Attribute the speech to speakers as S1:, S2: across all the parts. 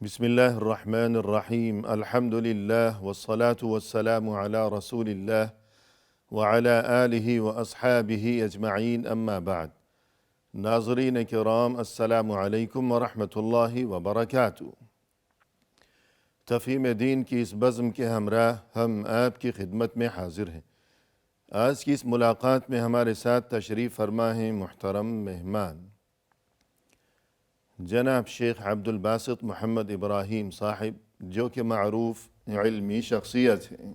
S1: بسم الله الرحمن الرحيم الحمد لله والصلاة والسلام على رسول الله وعلى آله وأصحابه أجمعين أما بعد ناظرین کرام السلام علیکم ورحمۃ اللہ وبرکاتہ۔ تفہیم دین کی اس بزم کے ہمراہ ہم آپ کی خدمت میں حاضر ہیں۔ آج کی اس ملاقات میں ہمارے ساتھ تشریف فرما ہیں محترم مہمان جناب شیخ عبد الباسط محمد ابراہیم صاحب، جو کہ معروف علمی شخصیت ہیں۔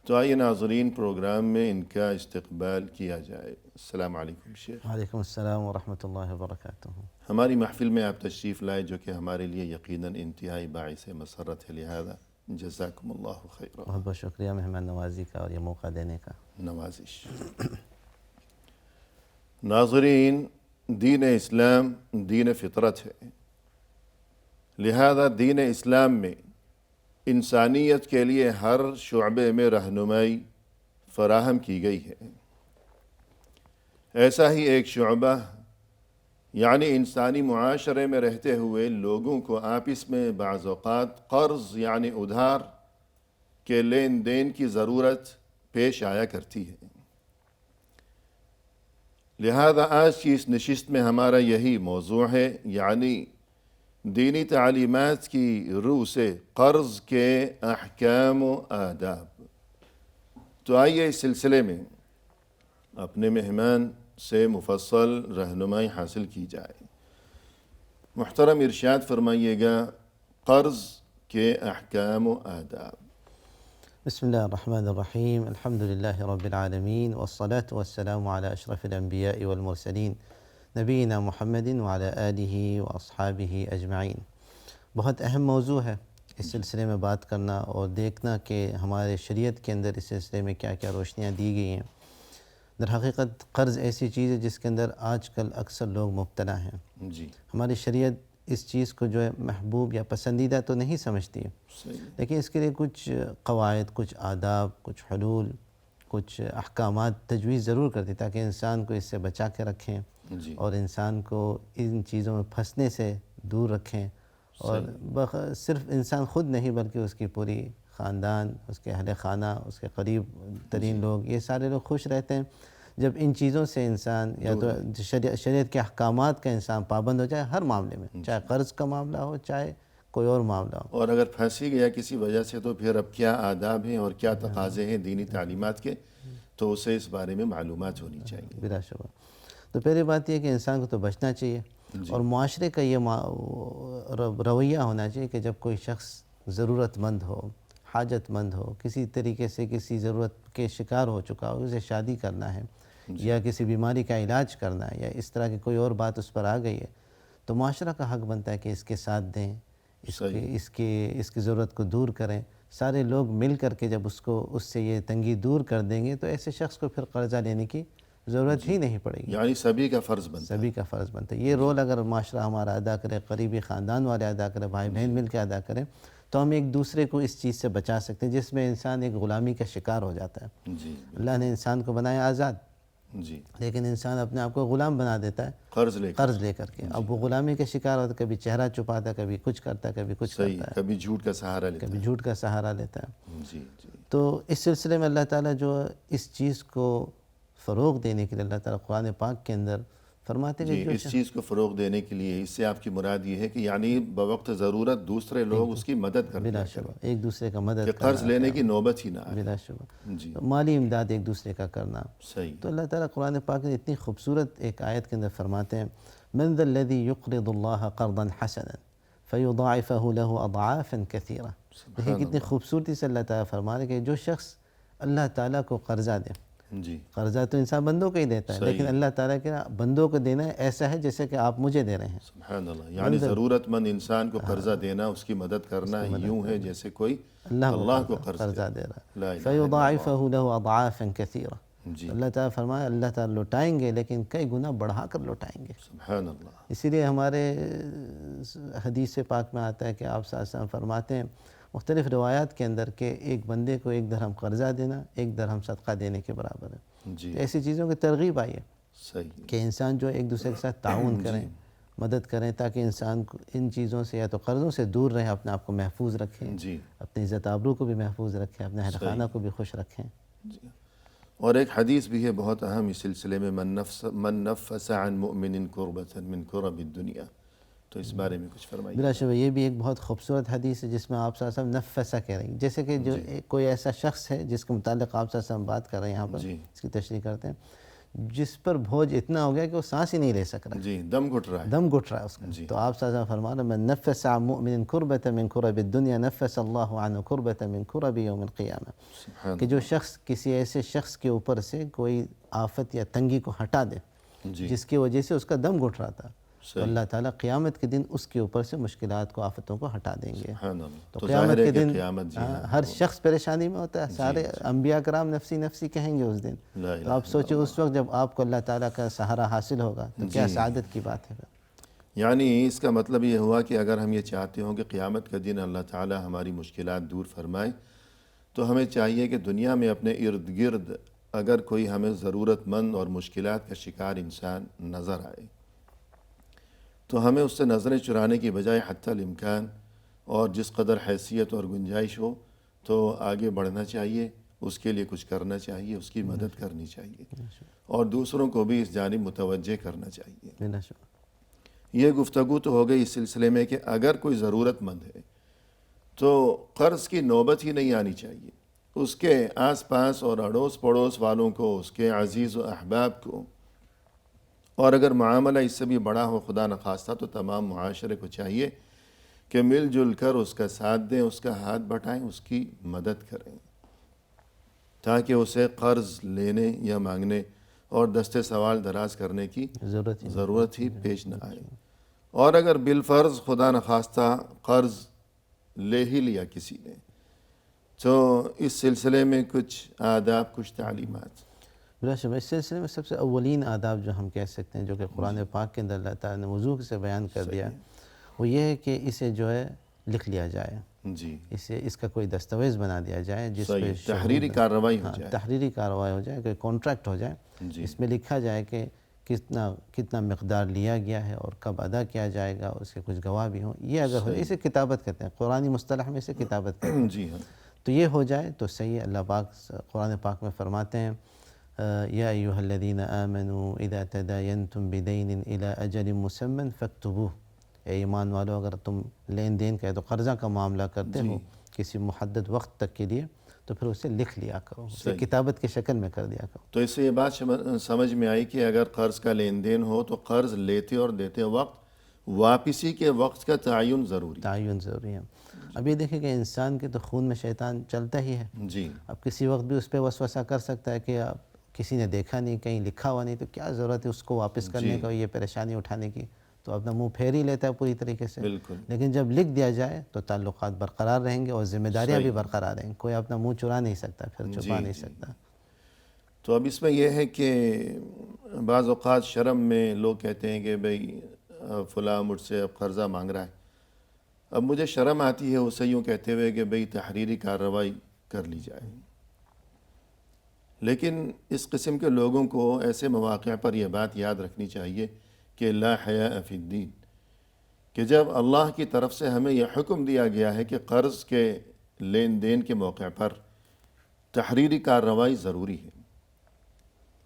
S1: تو آئیے ناظرین، پروگرام میں ان کا استقبال کیا جائے۔ السلام علیکم شیخ۔
S2: وعلیکم السلام ورحمۃ اللہ وبرکاتہ۔
S1: ہماری محفل میں آپ تشریف لائے، جو کہ ہمارے لیے یقیناً انتہائی باعث مسرت ہے، لہذا جزاکم اللہ خیرا۔
S2: بہت بہت شکریہ مہمان نوازی کا اور یہ موقع دینے کا۔
S1: نوازش۔ ناظرین، دین اسلام دین فطرت ہے، لہذا دین اسلام میں انسانیت کے لیے ہر شعبے میں رہنمائی فراہم کی گئی ہے۔ ایسا ہی ایک شعبہ، یعنی انسانی معاشرے میں رہتے ہوئے لوگوں کو آپس میں بعض اوقات قرض یعنی ادھار کے لین دین کی ضرورت پیش آیا کرتی ہے۔ لہذا آج کی اس نشست میں ہمارا یہی موضوع ہے، یعنی دینی تعلیمات کی روح سے قرض کے احکام و آداب۔ تو آئیے اس سلسلے میں اپنے مہمان سے مفصل رہنمائی حاصل کی جائے۔ محترم ارشاد فرمائیے گا، قرض کے احکام و آداب۔
S2: بسم اللہ الرحمن الرحیم، الحمد للہ رب العالمین والصلاة والسلام علی اشرف الانبیاء والمرسلین نبینا محمد وعلی آلہ واصحابہ اجمعین۔ بہت اہم موضوع ہے اس سلسلے میں بات کرنا اور دیکھنا کہ ہمارے شریعت کے اندر اس سلسلے میں کیا کیا روشنیاں دی گئی ہیں۔ در حقیقت قرض ایسی چیز ہے جس کے اندر آج کل اکثر لوگ مبتلا ہیں۔
S1: جی،
S2: ہماری شریعت اس چیز کو جو ہے محبوب یا پسندیدہ تو نہیں سمجھتی ہے، لیکن اس کے لیے کچھ قواعد، کچھ آداب، کچھ حلول، کچھ احکامات تجویز ضرور کرتی تاکہ انسان کو اس سے بچا کے رکھیں
S1: جی،
S2: اور انسان کو ان چیزوں میں پھنسنے سے دور رکھیں، اور صرف انسان خود نہیں بلکہ اس کی پوری خاندان، اس کے اہل خانہ، اس کے قریب ترین لوگ، یہ سارے لوگ خوش رہتے ہیں جب ان چیزوں سے انسان یا تو شریعت کے احکامات کا انسان پابند ہو جائے، ہر معاملے میں، چاہے قرض کا معاملہ ہو چاہے کوئی اور معاملہ ہو۔
S1: اور اگر پھنسی گیا کسی وجہ سے تو پھر اب کیا آداب ہیں اور کیا تقاضے ہیں دینی تعلیمات کے، تو اسے اس بارے میں معلومات ہونی چاہیے۔
S2: بلا شبہ۔ تو پہلی بات یہ کہ انسان کو تو بچنا چاہیے، اور معاشرے کا یہ رویہ ہونا چاہیے کہ جب کوئی شخص ضرورت مند ہو، حاجت مند ہو، کسی طریقے سے کسی ضرورت کے شکار ہو چکا ہو، اسے شادی کرنا ہے یا کسی بیماری کا علاج کرنا ہے یا اس طرح کی کوئی اور بات اس پر آ گئی ہے، تو معاشرہ کا حق بنتا ہے کہ اس کے ساتھ دیں، اس کی ضرورت کو دور کریں۔ سارے لوگ مل کر کے جب اس سے یہ تنگی دور کر دیں گے تو ایسے شخص کو پھر قرضہ لینے کی ضرورت ہی نہیں پڑے گی۔
S1: یعنی سبھی کا فرض بنتا ہے۔
S2: سبھی کا فرض بنتا ہے۔ یہ رول اگر معاشرہ ہمارا ادا کرے، قریبی خاندان والے ادا کرے، بھائی بہن مل کے ادا کریں، تو ہم ایک دوسرے کو اس چیز سے بچا سکتے ہیں جس میں انسان ایک غلامی کا شکار ہو جاتا ہے۔
S1: جی،
S2: اللہ نے انسان کو بنایا آزاد،
S1: جی،
S2: لیکن انسان اپنے آپ کو غلام بنا دیتا ہے
S1: قرض
S2: قرض لے کر کے۔ اب وہ غلامی کا شکار ہوتا ہے، کبھی چہرہ چھپاتا ہے، کبھی کچھ کرتا ہے، کبھی کچھ
S1: صحیح،
S2: کرتا ہے،
S1: کبھی جھوٹ کا سہارا لیتا
S2: کبھی جھوٹ کا سہارا لیتا ہے۔
S1: ہے۔ جی، جی،
S2: تو اس سلسلے میں اللہ تعالیٰ جو اس چیز کو فروغ دینے کے لیے اللہ تعالیٰ قرآن پاک کے اندر فرماتے ہیں کہ
S1: اس چیز کو فروغ دینے کے لیے، اس سے آپ کی مراد یہ ہے کہ یعنی بوقت ضرورت دوسرے لوگ اس کی مدد کرتے
S2: بلا
S1: ہیں،
S2: شبہ ایک دوسرے کا مدد
S1: کہ قرض لینے کی نوبت ہی نہ آئے۔
S2: بلا شبہ
S1: جی،
S2: مالی امداد ایک دوسرے کا کرنا۔
S1: صحیح،
S2: تو اللہ تعالیٰ قرآن پاک نے اتنی خوبصورت ایک آیت کے اندر فرماتے ہیں، من ذا الذی یقرض اللہ قرضا حسنا فیضاعفہ لہ اضعافا کثیرہ۔ دیکھیں کتنی خوبصورتی سے اللہ تعالیٰ فرما رہے کہ جو شخص اللہ تعالیٰ کو قرضہ دے،
S1: جی،
S2: قرضہ تو انسان بندوں کو ہی دیتا ہے، لیکن اللہ تعالیٰ کے بندوں کو دینا ایسا ہے جیسے کہ آپ مجھے دے رہے ہیں۔
S1: سبحان اللہ، یعنی ضرورت مند انسان کو قرضہ دینا، اس کی مدد کرنا یوں ہے جیسے کوئی اللہ کو
S2: قرضہ دے رہا
S1: لا
S2: ہے۔
S1: الہ
S2: فَيُضَاعِفَهُ لَهُ أَضْعَافًا كَثِيرًا۔
S1: جی،
S2: اللہ تعالیٰ فرمایا اللہ تعالیٰ لوٹائیں گے، لیکن کئی گنا بڑھا کر لوٹائیں گے۔
S1: سبحان اللہ،
S2: اسی لیے ہمارے حدیث پاک میں آتا ہے کہ آپ صلی اللہ علیہ وسلم فرماتے ہیں مختلف روایات کے اندر کہ ایک بندے کو 1 درہم قرضہ دینا 1 درہم صدقہ دینے کے برابر ہے۔
S1: جی،
S2: تو ایسی چیزوں کی ترغیب آئی ہے
S1: صحیح،
S2: کہ انسان جو ایک دوسرے کے ساتھ تعاون کریں مدد کریں تاکہ انسان کو ان چیزوں سے یا تو قرضوں سے دور رہیں، اپنے آپ کو محفوظ رکھیں،
S1: جی
S2: اپنی عزت آبرو کو بھی محفوظ رکھیں، اپنے اہل خانہ کو بھی خوش رکھیں۔
S1: جی۔ اور ایک حدیث بھی ہے بہت اہم اس سلسلے میں، من نفس عن مؤمن کربۃ من کرب الدنیا، تو اس بارے میں کچھ فرمائیے۔
S2: بلا شبہ یہ بھی ایک بہت خوبصورت حدیث ہے جس میں آپ صلی اللہ علیہ وسلم نفسہ کہہ رہے ہیں، جیسے کہ جو کوئی ایسا شخص ہے جس کے متعلق آپ صلی اللہ علیہ وسلم بات کر رہے ہیں یہاں پر،
S1: جی
S2: اس کی تشریح کرتے ہیں، جس پر بوجھ اتنا ہو گیا کہ وہ سانس ہی نہیں لے سک رہا،
S1: جی، دم گھٹ رہا ہے۔
S2: دم گھٹ رہا ہے اس کا، تو آپ صلی اللہ علیہ وسلم فرما رہے ہیں من نفس عن مؤمن کربۃ من کرب الدنیا نفس اللہ عنہ کربۃ من کرب یوم القیامہ،
S1: سبحان
S2: کہ جو شخص کسی ایسے شخص کے اوپر سے کوئی آفت یا تنگی کو ہٹا دے
S1: جی،
S2: جس کی وجہ سے اس کا دم گھٹ رہا تھا، تو
S1: صحیح،
S2: اللہ تعالیٰ قیامت کے دن اس کے اوپر سے مشکلات کو، آفتوں کو ہٹا دیں گے۔
S1: سبحان اللہ۔
S2: تو
S1: تو
S2: قیامت
S1: ظاہر ہے
S2: کے
S1: کہ
S2: دن
S1: قیامت، جی ہاں،
S2: ہر شخص پریشانی میں ہوتا ہے، سارے انبیاء کرام نفسی نفسی کہیں گے اس دن،
S1: لا الہ
S2: تو آپ سوچیں اس وقت جب آپ کو اللہ تعالیٰ کا سہارا حاصل ہوگا تو کیا سعادت کی بات ہے۔
S1: یعنی اس کا مطلب یہ ہوا کہ اگر ہم یہ چاہتے ہوں کہ قیامت کا دن اللہ تعالی ہماری مشکلات دور فرمائے، تو ہمیں چاہیے کہ دنیا میں اپنے ارد گرد اگر کوئی ہمیں ضرورت مند اور مشکلات کا شکار انسان نظر آئے تو ہمیں اس سے نظریں چرانے کی بجائے حتی الامکان اور جس قدر حیثیت اور گنجائش ہو تو آگے بڑھنا چاہیے، اس کے لیے کچھ کرنا چاہیے، اس کی مدد کرنی چاہیے اور دوسروں کو بھی اس جانب متوجہ کرنا چاہیے۔
S2: بلا شبہ
S1: یہ گفتگو تو ہو گئی اس سلسلے میں کہ اگر کوئی ضرورت مند ہے تو قرض کی نوبت ہی نہیں آنی چاہیے، اس کے آس پاس اور اڑوس پڑوس والوں کو، اس کے عزیز و احباب کو، اور اگر معاملہ اس سے بھی بڑا ہو خدا نخواستہ تو تمام معاشرے کو چاہیے کہ مل جل کر اس کا ساتھ دیں، اس کا ہاتھ بٹائیں، اس کی مدد کریں تاکہ اسے قرض لینے یا مانگنے اور دستے سوال دراز کرنے کی ضرورت ہی پیش نہ آئے۔ اور اگر بالفرض خدا نخواستہ قرض لے ہی لیا کسی نے تو اس سلسلے میں کچھ آداب، کچھ تعلیمات۔
S2: بلا شبہ اس سلسلے میں سب سے اولین آداب جو ہم کہہ سکتے ہیں، جو کہ قرآن پاک کے اندر اللہ تعالیٰ نے وضوح سے بیان کر دیا، وہ یہ ہے کہ اسے جو ہے لکھ لیا جائے،
S1: جی،
S2: اس کا کوئی دستاویز بنا دیا جائے جس پہ
S1: تحریری کارروائی ہو جائے،
S2: تحریری کارروائی ہو جائے، کوئی کانٹریکٹ ہو جائے، اس میں لکھا جائے کہ کتنا مقدار لیا گیا ہے اور کب ادا کیا جائے گا، اس کے کچھ گواہ بھی ہوں، یہ اگر ہو، اسے کتابت کہتے ہیں، قرآنی مصطلح میں اسے کتابت کہتے ہیں،
S1: جی ہاں،
S2: تو یہ ہو جائے تو صحیح۔ اللہ پاک قرآن پاک میں فرماتے ہیں یا ایھا الذین آمنوا اذا تداینتم بدین الی اجل مسمى فاکتبوہ، اے ایمان والو اگر تم لین دین کا تو قرضہ کا معاملہ کرتے ہو کسی محدد وقت تک کے لیے تو پھر اسے لکھ لیا کرو، اسے کتابت کی شکل میں کر دیا کرو۔
S1: تو اس سے یہ بات سمجھ میں آئی کہ اگر قرض کا لین دین ہو تو قرض لیتے اور دیتے وقت واپسی کے وقت کا تعین ضروری ہے۔
S2: ہے۔ اب یہ دیکھیں کہ انسان کے تو خون میں شیطان چلتا ہی ہے،
S1: جی،
S2: اب کسی وقت بھی اس پہ وسوسہ کر سکتا ہے کہ اب کسی نے دیکھا نہیں، کہیں لکھا ہوا نہیں، تو کیا ضرورت ہے اس کو واپس کرنے کا، یہ پریشانی اٹھانے کی، تو اپنا منہ پھیر ہی لیتا ہے پوری طریقے سے۔
S1: بالکل،
S2: لیکن جب لکھ دیا جائے تو تعلقات برقرار رہیں گے اور ذمہ داریاں بھی برقرار رہیں گی، کوئی اپنا منہ چرا نہیں سکتا، پھر چھپا نہیں سکتا۔
S1: تو اب اس میں یہ ہے کہ بعض اوقات شرم میں لوگ کہتے ہیں کہ بھئی فلاں مجھ سے اب قرضہ مانگ رہا ہے، اب مجھے شرم آتی ہے اسے یوں کہتے ہوئے کہ بھئی تحریری کارروائی کر لی جائے، لیکن اس قسم کے لوگوں کو ایسے مواقع پر یہ بات یاد رکھنی چاہیے کہ لا حیاء فی الدین، کہ جب اللہ کی طرف سے ہمیں یہ حکم دیا گیا ہے کہ قرض کے لین دین کے موقع پر تحریری کارروائی ضروری ہے،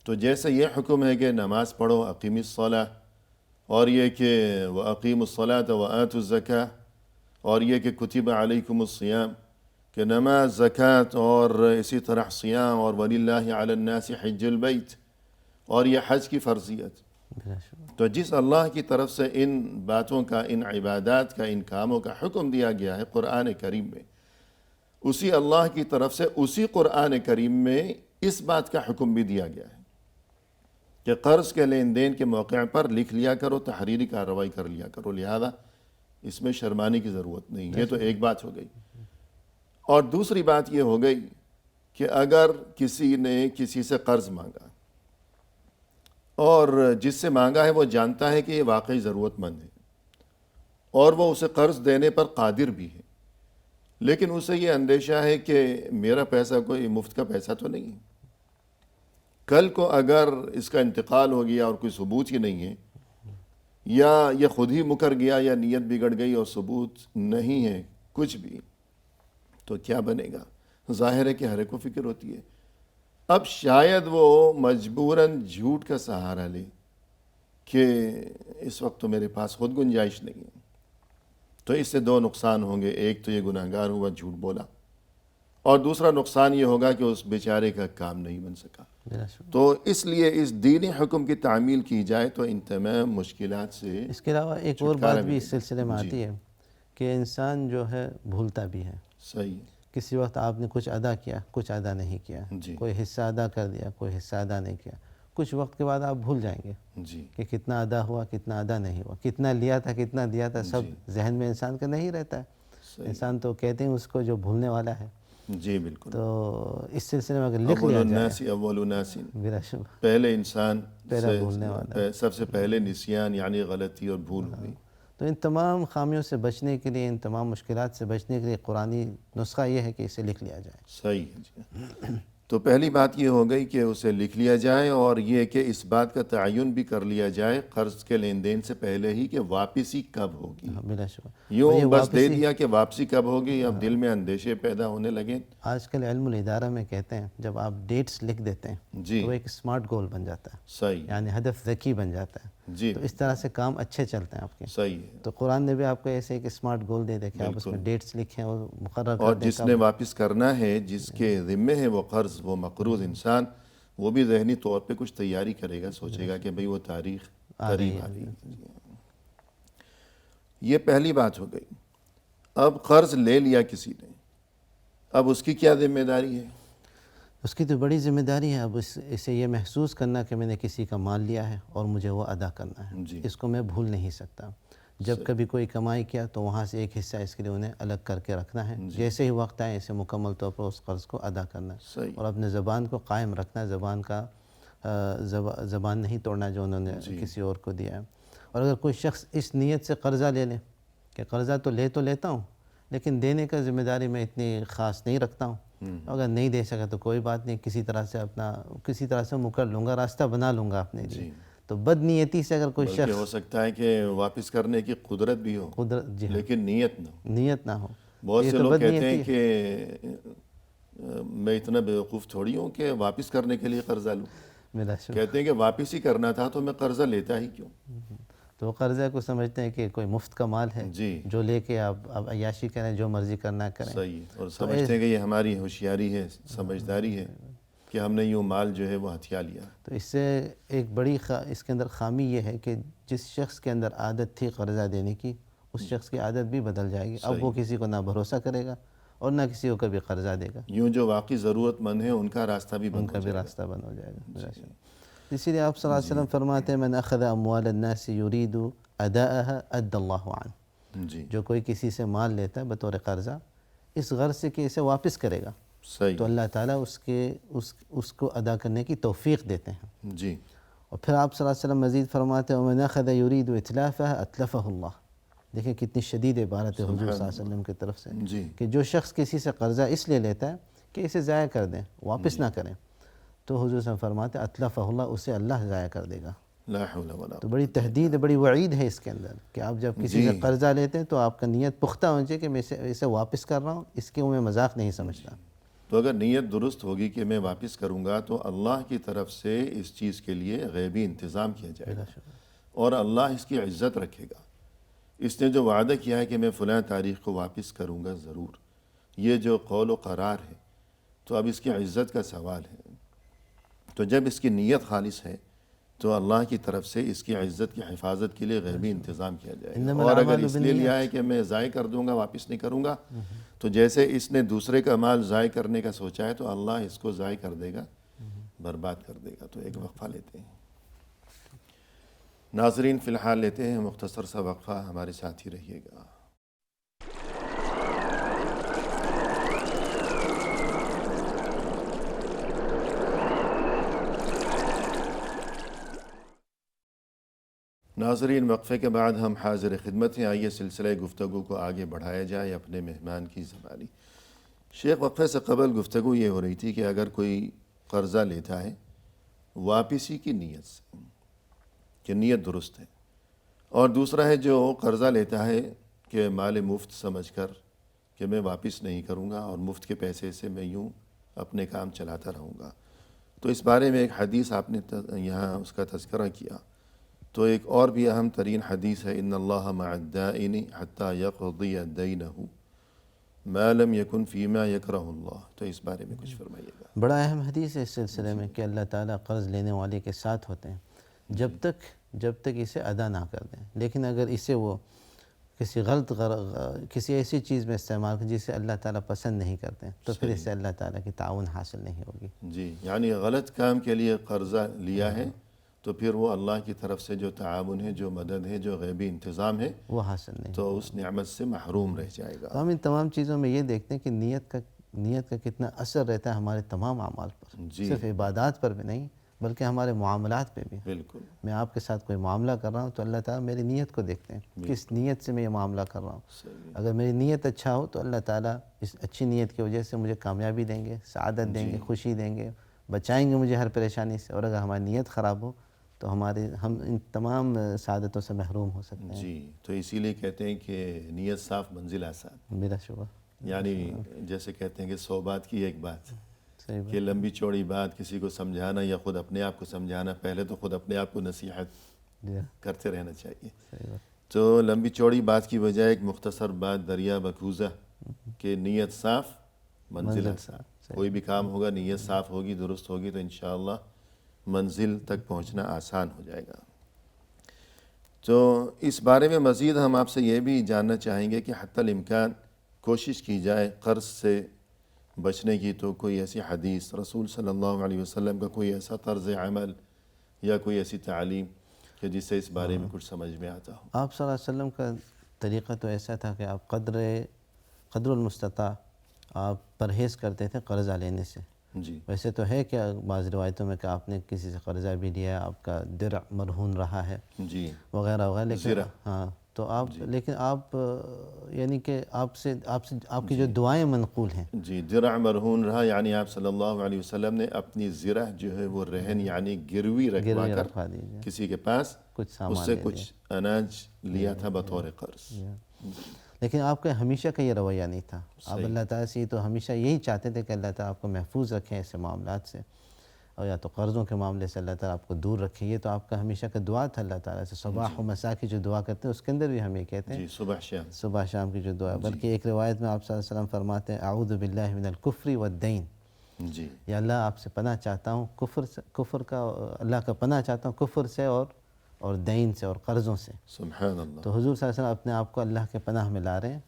S1: تو جیسے یہ حکم ہے کہ نماز پڑھو، اقیم الصلاۃ، اور یہ کہ وَأَقِيمُوا الصَّلَاةَ وَآتُوا الزَّكَاةَ، اور یہ کہ کتب علیکم الصیام، کہ نماز، زکوٰۃ اور اسی طرح صیام، اور وَلِلَّهِ عَلَى النَّاسِ حِجُّ الْبَيْتِ، اور یہ حج کی فرضیت۔ تو جس اللہ کی طرف سے ان باتوں کا، ان عبادات کا، ان کاموں کا حکم دیا گیا ہے قرآن کریم میں، اسی اللہ کی طرف سے اسی قرآن کریم میں اس بات کا حکم بھی دیا گیا ہے کہ قرض کے لین دین کے موقع پر لکھ لیا کرو، تحریری کارروائی کر لیا کرو، لہذا اس میں شرمانے کی ضرورت نہیں۔ یہ تو ایک بات ہو گئی، اور دوسری بات یہ ہو گئی کہ اگر کسی نے کسی سے قرض مانگا اور جس سے مانگا ہے وہ جانتا ہے کہ یہ واقعی ضرورت مند ہے اور وہ اسے قرض دینے پر قادر بھی ہے، لیکن اسے یہ اندیشہ ہے کہ میرا پیسہ کوئی مفت کا پیسہ تو نہیں ہے، کل کو اگر اس کا انتقال ہو گیا اور کوئی ثبوت ہی نہیں ہے یا یہ خود ہی مکر گیا یا نیت بگڑ گئی اور ثبوت نہیں ہے کچھ بھی، تو کیا بنے گا؟ ظاہر ہے کہ ہر ایک کو فکر ہوتی ہے۔ اب شاید وہ مجبوراً جھوٹ کا سہارا لے کہ اس وقت تو میرے پاس خود گنجائش نہیں ہے، تو اس سے دو نقصان ہوں گے۔ ایک تو یہ گناہگار ہوا، جھوٹ بولا، اور دوسرا نقصان یہ ہوگا کہ اس بیچارے کا کام نہیں بن سکا۔ تو اس لیے اس دینی حکم کی تعمیل کی جائے تو ان تمام مشکلات سے
S2: اس کے علاوہ ایک اور بات بھی اس سلسلے میں آتی ہے کہ انسان جو ہے بھولتا بھی ہے۔
S1: صحیح ہے،
S2: کسی وقت آپ نے کچھ ادا کیا، کچھ ادا نہیں کیا،
S1: جی
S2: کوئی حصہ ادا کر دیا، کوئی حصہ ادا نہیں کیا، کچھ وقت کے بعد آپ بھول جائیں گے
S1: جی
S2: کہ کتنا ادا ہوا، کتنا ادا نہیں ہوا، کتنا لیا تھا، کتنا دیا تھا، سب ذہن میں انسان کا نہیں رہتا ہے۔
S1: صحیح،
S2: انسان تو کہتے ہیں اس کو جو بھولنے والا ہے۔
S1: جی بالکل۔
S2: تو اس سلسلے میں اگر لکھ
S1: اول
S2: لیا
S1: الناس
S2: جائے،
S1: اول الناس،
S2: بلا شبہ
S1: پہلے انسان
S2: پہلا بھولنے والا۔
S1: سب سے پہلے نسیان یعنی غلطی اور بھول ہوئی۔
S2: تو ان تمام خامیوں سے بچنے کے لیے، ان تمام مشکلات سے بچنے کے لیے قرآنی نسخہ یہ ہے کہ اسے لکھ لیا جائے۔
S1: صحیح ہے جی۔ تو پہلی بات یہ ہو گئی کہ اسے لکھ لیا جائے، اور یہ کہ اس بات کا تعین بھی کر لیا جائے قرض کے لین دین سے پہلے ہی کہ واپسی کب ہوگی۔
S2: بلا شبہ
S1: یوں بس دے دیا کہ واپسی کب ہوگی، اب دل میں اندیشے پیدا ہونے لگے۔
S2: آج کل علم الادارہ میں کہتے ہیں جب آپ ڈیٹس لکھ دیتے ہیں
S1: جی
S2: تو وہ ایک اسمارٹ گول بن جاتا ہے،
S1: صحیح،
S2: یعنی ہدف ذکی بن جاتا ہے۔
S1: جی
S2: تو اس طرح سے کام اچھے چلتے ہیں آپ کے۔
S1: صحیح ہے۔
S2: تو قرآن نے بھی آپ کو ایسے ایک اسمارٹ گول دے دیا کہ آپ اس میں ڈیٹس لکھیں اور مقرر
S1: اور
S2: کر دیں
S1: جس نے واپس کرنا ہے، جس کے ذمے ہے وہ قرض، وہ مقروض انسان، وہ بھی ذہنی طور پہ کچھ تیاری کرے گا، سوچے گا کہ بھئی وہ تاریخ قریب آ رہی ہے۔ یہ پہلی بات ہو گئی۔ اب قرض لے لیا کسی نے، اب اس کی کیا ذمہ داری ہے؟
S2: اس کی تو بڑی ذمہ داری ہے۔ اب اسے یہ محسوس کرنا کہ میں نے کسی کا مال لیا ہے اور مجھے وہ ادا کرنا ہے،
S1: جی
S2: اس کو میں بھول نہیں سکتا۔ جب کبھی کوئی کمائی کیا تو وہاں سے ایک حصہ اس کے لیے انہیں الگ کر کے رکھنا ہے، جیسے ہی وقت آئے اسے مکمل طور پر اس قرض کو ادا کرنا ہے،
S1: صحیح،
S2: اور اپنے زبان کو قائم رکھنا ہے، زبان کا زبان نہیں توڑنا جو انہوں نے کسی اور کو دیا ہے۔ اور اگر کوئی شخص اس نیت سے قرضہ لے لے کہ قرضہ تو لیتا ہوں لیکن دینے کا ذمہ داری میں اتنی خاص نہیں رکھتا ہوں، اگر نہیں دے سکا تو کوئی بات نہیں، کسی طرح سے مکر لوں گا، راستہ بنا لوں گا اپنے لیے۔ تو بد نیتی سے اگر کوئی
S1: بلکہ ہو سکتا ہے کہ واپس کرنے کی قدرت بھی ہو،
S2: جی
S1: لیکن نیت نہ ہو۔
S2: نیت نہ ہو،
S1: بہت سے لوگ کہتے ہیں کہ میں اتنا بیوقوف تھوڑی ہوں کہ واپس کرنے کے لیے قرضہ لوں۔
S2: بلا شبہ
S1: کہتے ہیں کہ واپس ہی کرنا تھا تو میں قرضہ لیتا ہی کیوں؟
S2: تو قرضہ کو سمجھتے ہیں کہ کوئی مفت کا مال ہے
S1: جی
S2: جو لے کے آپ اب عیاشی کریں، جو مرضی کرنا کریں۔
S1: صحیح، اور سمجھتے ہیں کہ یہ ہماری ہوشیاری ہے، سمجھداری ہے کہ ہم نے یوں مال جو ہے وہ ہتھیا لیا۔
S2: تو اس سے ایک بڑی اس کے اندر خامی یہ ہے کہ جس شخص کے اندر عادت تھی قرضہ دینے کی، اس شخص کی عادت بھی بدل جائے گی۔ اب وہ کسی کو نہ بھروسہ کرے گا اور نہ کسی کو کبھی قرضہ دے گا،
S1: یوں جو واقعی ضرورت مند ہے ان کا راستہ بھی
S2: ان
S1: بند
S2: کا
S1: ہو
S2: بھی
S1: جائے گا۔
S2: راستہ بند ہو جائے گا۔ اسی لیے آپ صلی اللہ علیہ وسلم فرماتے ہیں من اخذ اموال الناس يريد اداءها ادى الله عنه،
S1: جی
S2: جو کوئی کسی سے مال لیتا ہے بطور قرضہ اس غرض سے کہ اسے واپس کرے گا،
S1: صحیح،
S2: تو اللہ تعالیٰ اس کو ادا کرنے کی توفیق دیتے ہیں۔
S1: جی
S2: اور پھر آپ صلی اللہ علیہ وسلم مزید فرماتے ہیں ومن اخذ يريد اتلافها اتلفه اللہ۔ دیکھیں کتنی شدید عبارت ہے حضور صلی اللہ علیہ وسلم کی طرف سے،
S1: جی
S2: کہ جو شخص کسی سے قرضہ اس لیے لیتا ہے کہ اسے ضائع کر دیں، واپس نہ کریں، تو حضور صلی اللہ علیہ وسلم فرماتے ہیں اتلفہ اللہ، اسے اللہ ضائع کر دے گا۔
S1: لا حول ولا
S2: تو بڑی تہدید ہے، بڑی وعید ہے اس کے اندر کہ آپ جب کسی سے قرضہ لیتے ہیں تو آپ کا نیت پختہ ہونا چاہیے کہ میں اسے واپس کر رہا ہوں، اس کے میں مذاق نہیں سمجھتا۔
S1: تو اگر نیت درست ہوگی کہ میں واپس کروں گا تو اللہ کی طرف سے اس چیز کے لیے غیبی انتظام کیا جائے گا، اور اللہ اس کی عزت رکھے گا۔ اس نے جو وعدہ کیا ہے کہ میں فلاں تاریخ کو واپس کروں گا ضرور، یہ جو قول و قرار ہے، تو اب اس کی عزت کا سوال ہے۔ تو جب اس کی نیت خالص ہے تو اللہ کی طرف سے اس کی عزت کی حفاظت کے لیے غیبی انتظام کیا جائے گا۔ اور اگر اس لیے لیا ہے کہ میں ضائع کر دوں گا، واپس نہیں کروں گا، تو جیسے اس نے دوسرے کا مال ضائع کرنے کا سوچا ہے تو اللہ اس کو ضائع کر دے گا، برباد کر دے گا۔ تو ایک وقفہ لیتے ہیں ناظرین، فی الحال لیتے ہیں مختصر سا وقفہ، ہمارے ساتھ ہی رہیے گا۔ ناظرین، وقفے کے بعد ہم حاضر خدمت ہیں۔ آئیے سلسلہ گفتگو کو آگے بڑھایا جائے اپنے مہمان کی زبانی۔ شیخ، وقفے سے قبل گفتگو یہ ہو رہی تھی کہ اگر کوئی قرضہ لیتا ہے واپسی کی نیت سے کہ نیت درست ہے، اور دوسرا ہے جو قرضہ لیتا ہے کہ مال مفت سمجھ کر کہ میں واپس نہیں کروں گا اور مفت کے پیسے سے میں یوں اپنے کام چلاتا رہوں گا. تو اس بارے میں ایک حدیث آپ نے یہاں اس کا تذکرہ کیا. تو ایک اور بھی اہم ترین حدیث ہے ان اللہ مع الدائن حتی یقضی دینہ ما لم یکن فیما یکرہ اللہ. تو اس بارے میں کچھ فرمائیے گا.
S2: بڑا اہم حدیث ہے اس سلسلے میں کہ اللہ تعالیٰ قرض لینے والے کے ساتھ ہوتے ہیں جب تک اسے ادا نہ کر دیں. لیکن اگر اسے وہ کسی ایسی چیز میں استعمال کریں جسے اللہ تعالیٰ پسند نہیں کرتے تو پھر اس سے اللہ تعالیٰ کی تعاون حاصل نہیں ہوگی.
S1: جی یعنی غلط کام کے لیے قرضہ لیا ہے تو پھر وہ اللہ کی طرف سے جو تعاون ہے، جو مدد ہے، جو غیبی انتظام ہے
S2: وہ حاصل نہیں.
S1: تو اس نعمت سے محروم رہ جائے گا.
S2: ہم ان تمام چیزوں میں یہ دیکھتے ہیں کہ نیت کا کتنا اثر رہتا ہے ہمارے تمام اعمال پر. صرف عبادات پر بھی نہیں بلکہ ہمارے معاملات پہ بھی.
S1: بالکل.
S2: میں آپ کے ساتھ کوئی معاملہ کر رہا ہوں تو اللہ تعالیٰ میری نیت کو دیکھتے ہیں کس نیت سے میں یہ معاملہ کر رہا ہوں. اگر میری نیت اچھا ہو تو اللہ تعالیٰ اس اچھی نیت کی وجہ سے مجھے کامیابی دیں گے، سعادت دیں گے، خوشی دیں گے، بچائیں گے مجھے ہر پریشانی سے. اور اگر ہماری نیت خراب ہو تو ہم ان تمام سعادتوں سے محروم ہو سکتے ہیں.
S1: جی تو اسی لیے کہتے ہیں کہ نیت صاف منزل آسان.
S2: میرا شبہ.
S1: یعنی جیسے کہتے ہیں کہ 100 بات کی ایک بات.
S2: صحیح بات.
S1: کہ لمبی چوڑی بات کسی کو سمجھانا یا خود اپنے آپ کو سمجھانا، پہلے تو خود اپنے آپ کو نصیحت کرتے رہنا چاہیے.
S2: صحیح بات.
S1: تو لمبی چوڑی بات کی بجائے ایک مختصر بات دریا بکوزہ کہ نیت صاف منزل آسان. کوئی بھی کام ہوگا نیت صاف ہوگی، درست ہوگی تو انشاءاللہ منزل تک پہنچنا آسان ہو جائے گا. تو اس بارے میں مزید ہم آپ سے یہ بھی جاننا چاہیں گے کہ حتی الامکان کوشش کی جائے قرض سے بچنے کی. تو کوئی ایسی حدیث رسول صلی اللہ علیہ وسلم کا کوئی ایسا طرز عمل یا کوئی ایسی تعلیم کہ جس سے اس بارے میں کچھ سمجھ میں آتا ہو؟
S2: آپ صلی اللہ علیہ وسلم کا طریقہ تو ایسا تھا کہ آپ قدر المستطاع آپ پرہیز کرتے تھے قرضہ لینے سے.
S1: جی.
S2: ویسے تو ہے کہ بعض روایتوں میں کہ آپ نے کسی سے قرضہ بھی لیا، آپ کا درع مرہون رہا ہے
S1: جی
S2: وغیرہ وغیرہ. لیکن ہاں تو آپ لیکن آپ یعنی کہ آپ کی جو دعائیں منقول ہیں.
S1: جی درع مرہون رہا یعنی آپ صلی اللہ علیہ وسلم نے اپنی زرع جو ہے وہ رہن یعنی گروی رکھوا کر کسی کے پاس
S2: کچھ
S1: اس
S2: سامان
S1: سے کچھ اناج لیا تھا بطور قرض.
S2: لیکن آپ کا ہمیشہ کا یہ رویہ نہیں تھا. آپ اللہ تعالیٰ سے تو ہمیشہ یہی چاہتے تھے کہ اللہ تعالیٰ آپ کو محفوظ رکھیں ایسے معاملات سے، اور یا تو قرضوں کے معاملے سے اللہ تعالیٰ آپ کو دور رکھے. یہ تو آپ کا ہمیشہ کا دعا تھا اللہ تعالیٰ سے. صباح و مساء کی جو دعا کرتے ہیں اس کے اندر بھی ہم یہ کہتے ہیں
S1: جی
S2: صبح شام کی جو دعا ہے. بلکہ ایک روایت میں آپ صلی اللہ علیہ وسلم فرماتے ہیں اعوذ باللہ من الکفر والدین.
S1: جی
S2: یا اللہ آپ سے پناہ چاہتا ہوں کفر کا، اللہ کا پناہ چاہتا ہوں کفر سے اور دین سے اور قرضوں سے.
S1: سبحان اللہ.
S2: تو حضور صلی اللہ علیہ وسلم اپنے آپ کو اللہ کے پناہ میں لا رہے ہیں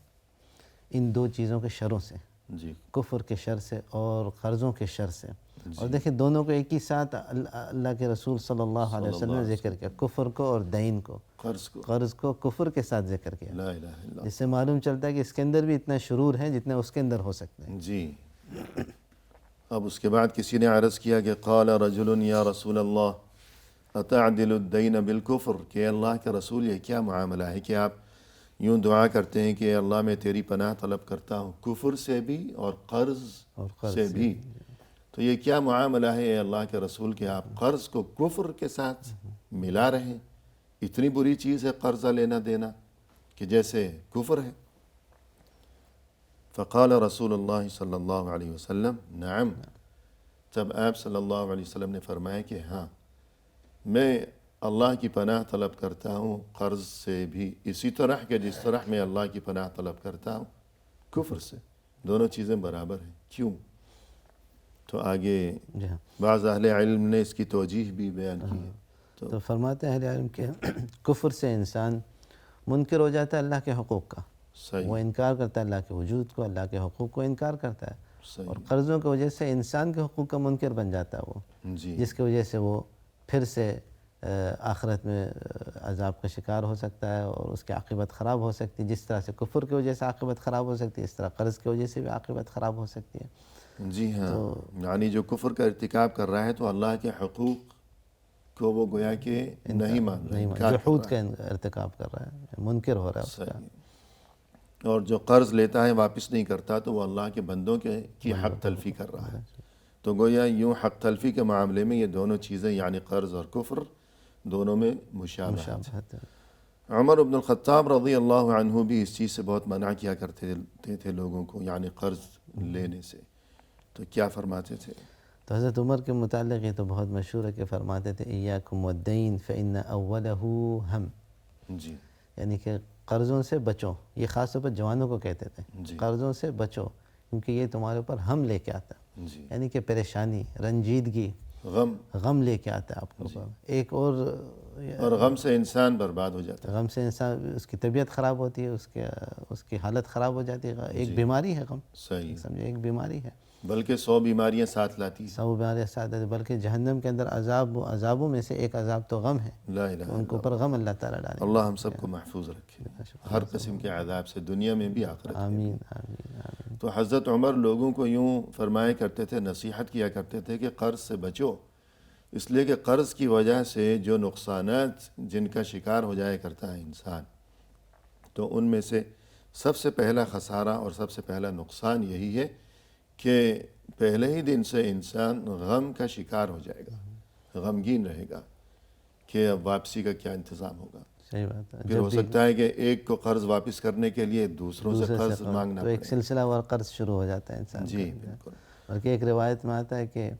S2: ان دو چیزوں کے شروں سے،
S1: جی
S2: کفر کے شر سے اور قرضوں کے شر سے. اور دیکھیں دونوں کو ایک ہی ساتھ اللہ کے رسول صلی اللہ علیہ وسلم نے ذکر کیا، کفر کو اور دین کو، قرض کو کفر کے ساتھ ذکر کیا.
S1: لا الہ الا اللہ.
S2: جس سے معلوم چلتا ہے کہ اس کے اندر بھی اتنا شرور ہے جتنا اس کے اندر ہو سکتے ہیں.
S1: جی. اب اس کے بعد کسی نے عرض کیا کہ قال رجل یا رسول اللہ اتعدل الدین بالکفر، کہ اللہ کے رسول یہ کیا معاملہ ہے کہ آپ یوں دعا کرتے ہیں کہ اللہ میں تیری پناہ طلب کرتا ہوں کفر سے بھی اور قرض سے بھی. تو یہ کیا معاملہ ہے اے اللہ کے رسول کہ آپ قرض کو کفر کے ساتھ ملا رہے ہیں؟ اتنی بری چیز ہے قرضہ لینا دینا کہ جیسے کفر ہے. فقال رسول اللہ صلی اللہ علیہ وسلم نعم. تب آپ صلی اللہ علیہ وسلم نے فرمایا کہ ہاں میں اللہ کی پناہ طلب کرتا ہوں قرض سے بھی اسی طرح کہ جس طرح میں اللہ کی پناہ طلب کرتا ہوں کفر سے. دونوں چیزیں برابر ہیں. کیوں؟ تو آگے بعض اہل علم نے اس کی توجیح بھی بیان کی ہے.
S2: تو فرماتے ہیں اہل علم کہ کفر سے انسان منکر ہو جاتا ہے اللہ کے حقوق کا. وہ انکار کرتا ہے اللہ کے وجود کو، اللہ کے حقوق کو انکار کرتا ہے. اور قرضوں کی وجہ سے انسان کے حقوق کا منکر بن جاتا ہے وہ، جس کی وجہ سے وہ پھر سے آخرت میں عذاب کا شکار ہو سکتا ہے اور اس کی عاقبت خراب ہو سکتی ہے. جس طرح سے کفر کی وجہ سے عاقبت خراب ہو سکتی ہے اس طرح قرض کی وجہ سے بھی عاقبت خراب ہو سکتی ہے.
S1: جی ہاں. یعنی جو کفر کا ارتکاب کر رہا ہے تو اللہ کے حقوق کو وہ گویا کہ نہیں مان رہا ہے،
S2: جحود کا ارتکاب کر رہا ہے، منکر ہو رہا ہے اس کا.
S1: اور جو قرض لیتا ہے واپس نہیں کرتا تو وہ اللہ کے بندوں کی حق تلفی کر رہا ہے. تو گویا یوں حق تلفی کے معاملے میں یہ دونوں چیزیں یعنی قرض اور کفر دونوں میں مشابہت ہے. عمر بن الخطاب رضی اللہ عنہ بھی اس چیز سے بہت منع کیا کرتے تھے لوگوں کو، یعنی قرض لینے سے. تو کیا فرماتے تھے؟
S2: تو حضرت عمر کے متعلق یہ تو بہت مشہور ہے کہ فرماتے تھے ایاکم والدین فإن اولہ ہم،
S1: جی
S2: یعنی کہ قرضوں سے بچو. یہ خاص طور پر جوانوں کو کہتے تھے
S1: جی
S2: قرضوں سے بچو، کیونکہ یہ تمہارے اوپر ہم لے کے آتا ہے،
S1: جی،
S2: یعنی کہ پریشانی، رنجیدگی، غم لے کے آتا ہے آپ کے اوپر. ایک
S1: اور غم سے انسان برباد ہو جاتا
S2: غم سے انسان، اس کی طبیعت خراب ہوتی ہے، اس کی حالت خراب ہو جاتی ہے. ایک بیماری ہے غم،
S1: ہے. صحیح،
S2: سمجھے ایک بیماری ہے،
S1: بلکہ 100 بیماریاں ساتھ لاتی ہے.
S2: سب بیماریاں ساتھ ہے. بلکہ جہنم کے اندر عذابوں میں سے ایک عذاب تو غم ہے،
S1: لا الہ
S2: ان کے اوپر غم اللہ تعالیٰ ڈالے.
S1: اللہ ہم سب کو محفوظ رکھے ہر قسم کے عذاب سے، دنیا میں بھی آخرت میں بھی.
S2: آمین آمین آمین.
S1: تو حضرت عمر لوگوں کو یوں فرمایا کرتے تھے، نصیحت کیا کرتے تھے کہ قرض سے بچو، اس لیے کہ قرض کی وجہ سے جو نقصانات جن کا شکار ہو جایا کرتا ہے انسان، تو ان میں سے سب سے پہلا خسارہ اور سب سے پہلا نقصان یہی ہے کہ پہلے ہی دن سے انسان غم کا شکار ہو جائے گا، غمگین رہے گا کہ اب واپسی کا کیا انتظام ہوگا.
S2: صحیح بات ہے.
S1: پھر ہو سکتا ہے کہ ایک کو قرض واپس کرنے کے لیے دوسروں سے قرض مانگنا
S2: تو ایک
S1: پڑے.
S2: سلسلہ وار قرض شروع ہو جاتا ہے انسان کا.
S1: جی بالکل.
S2: بلکہ ایک روایت میں آتا ہے کہ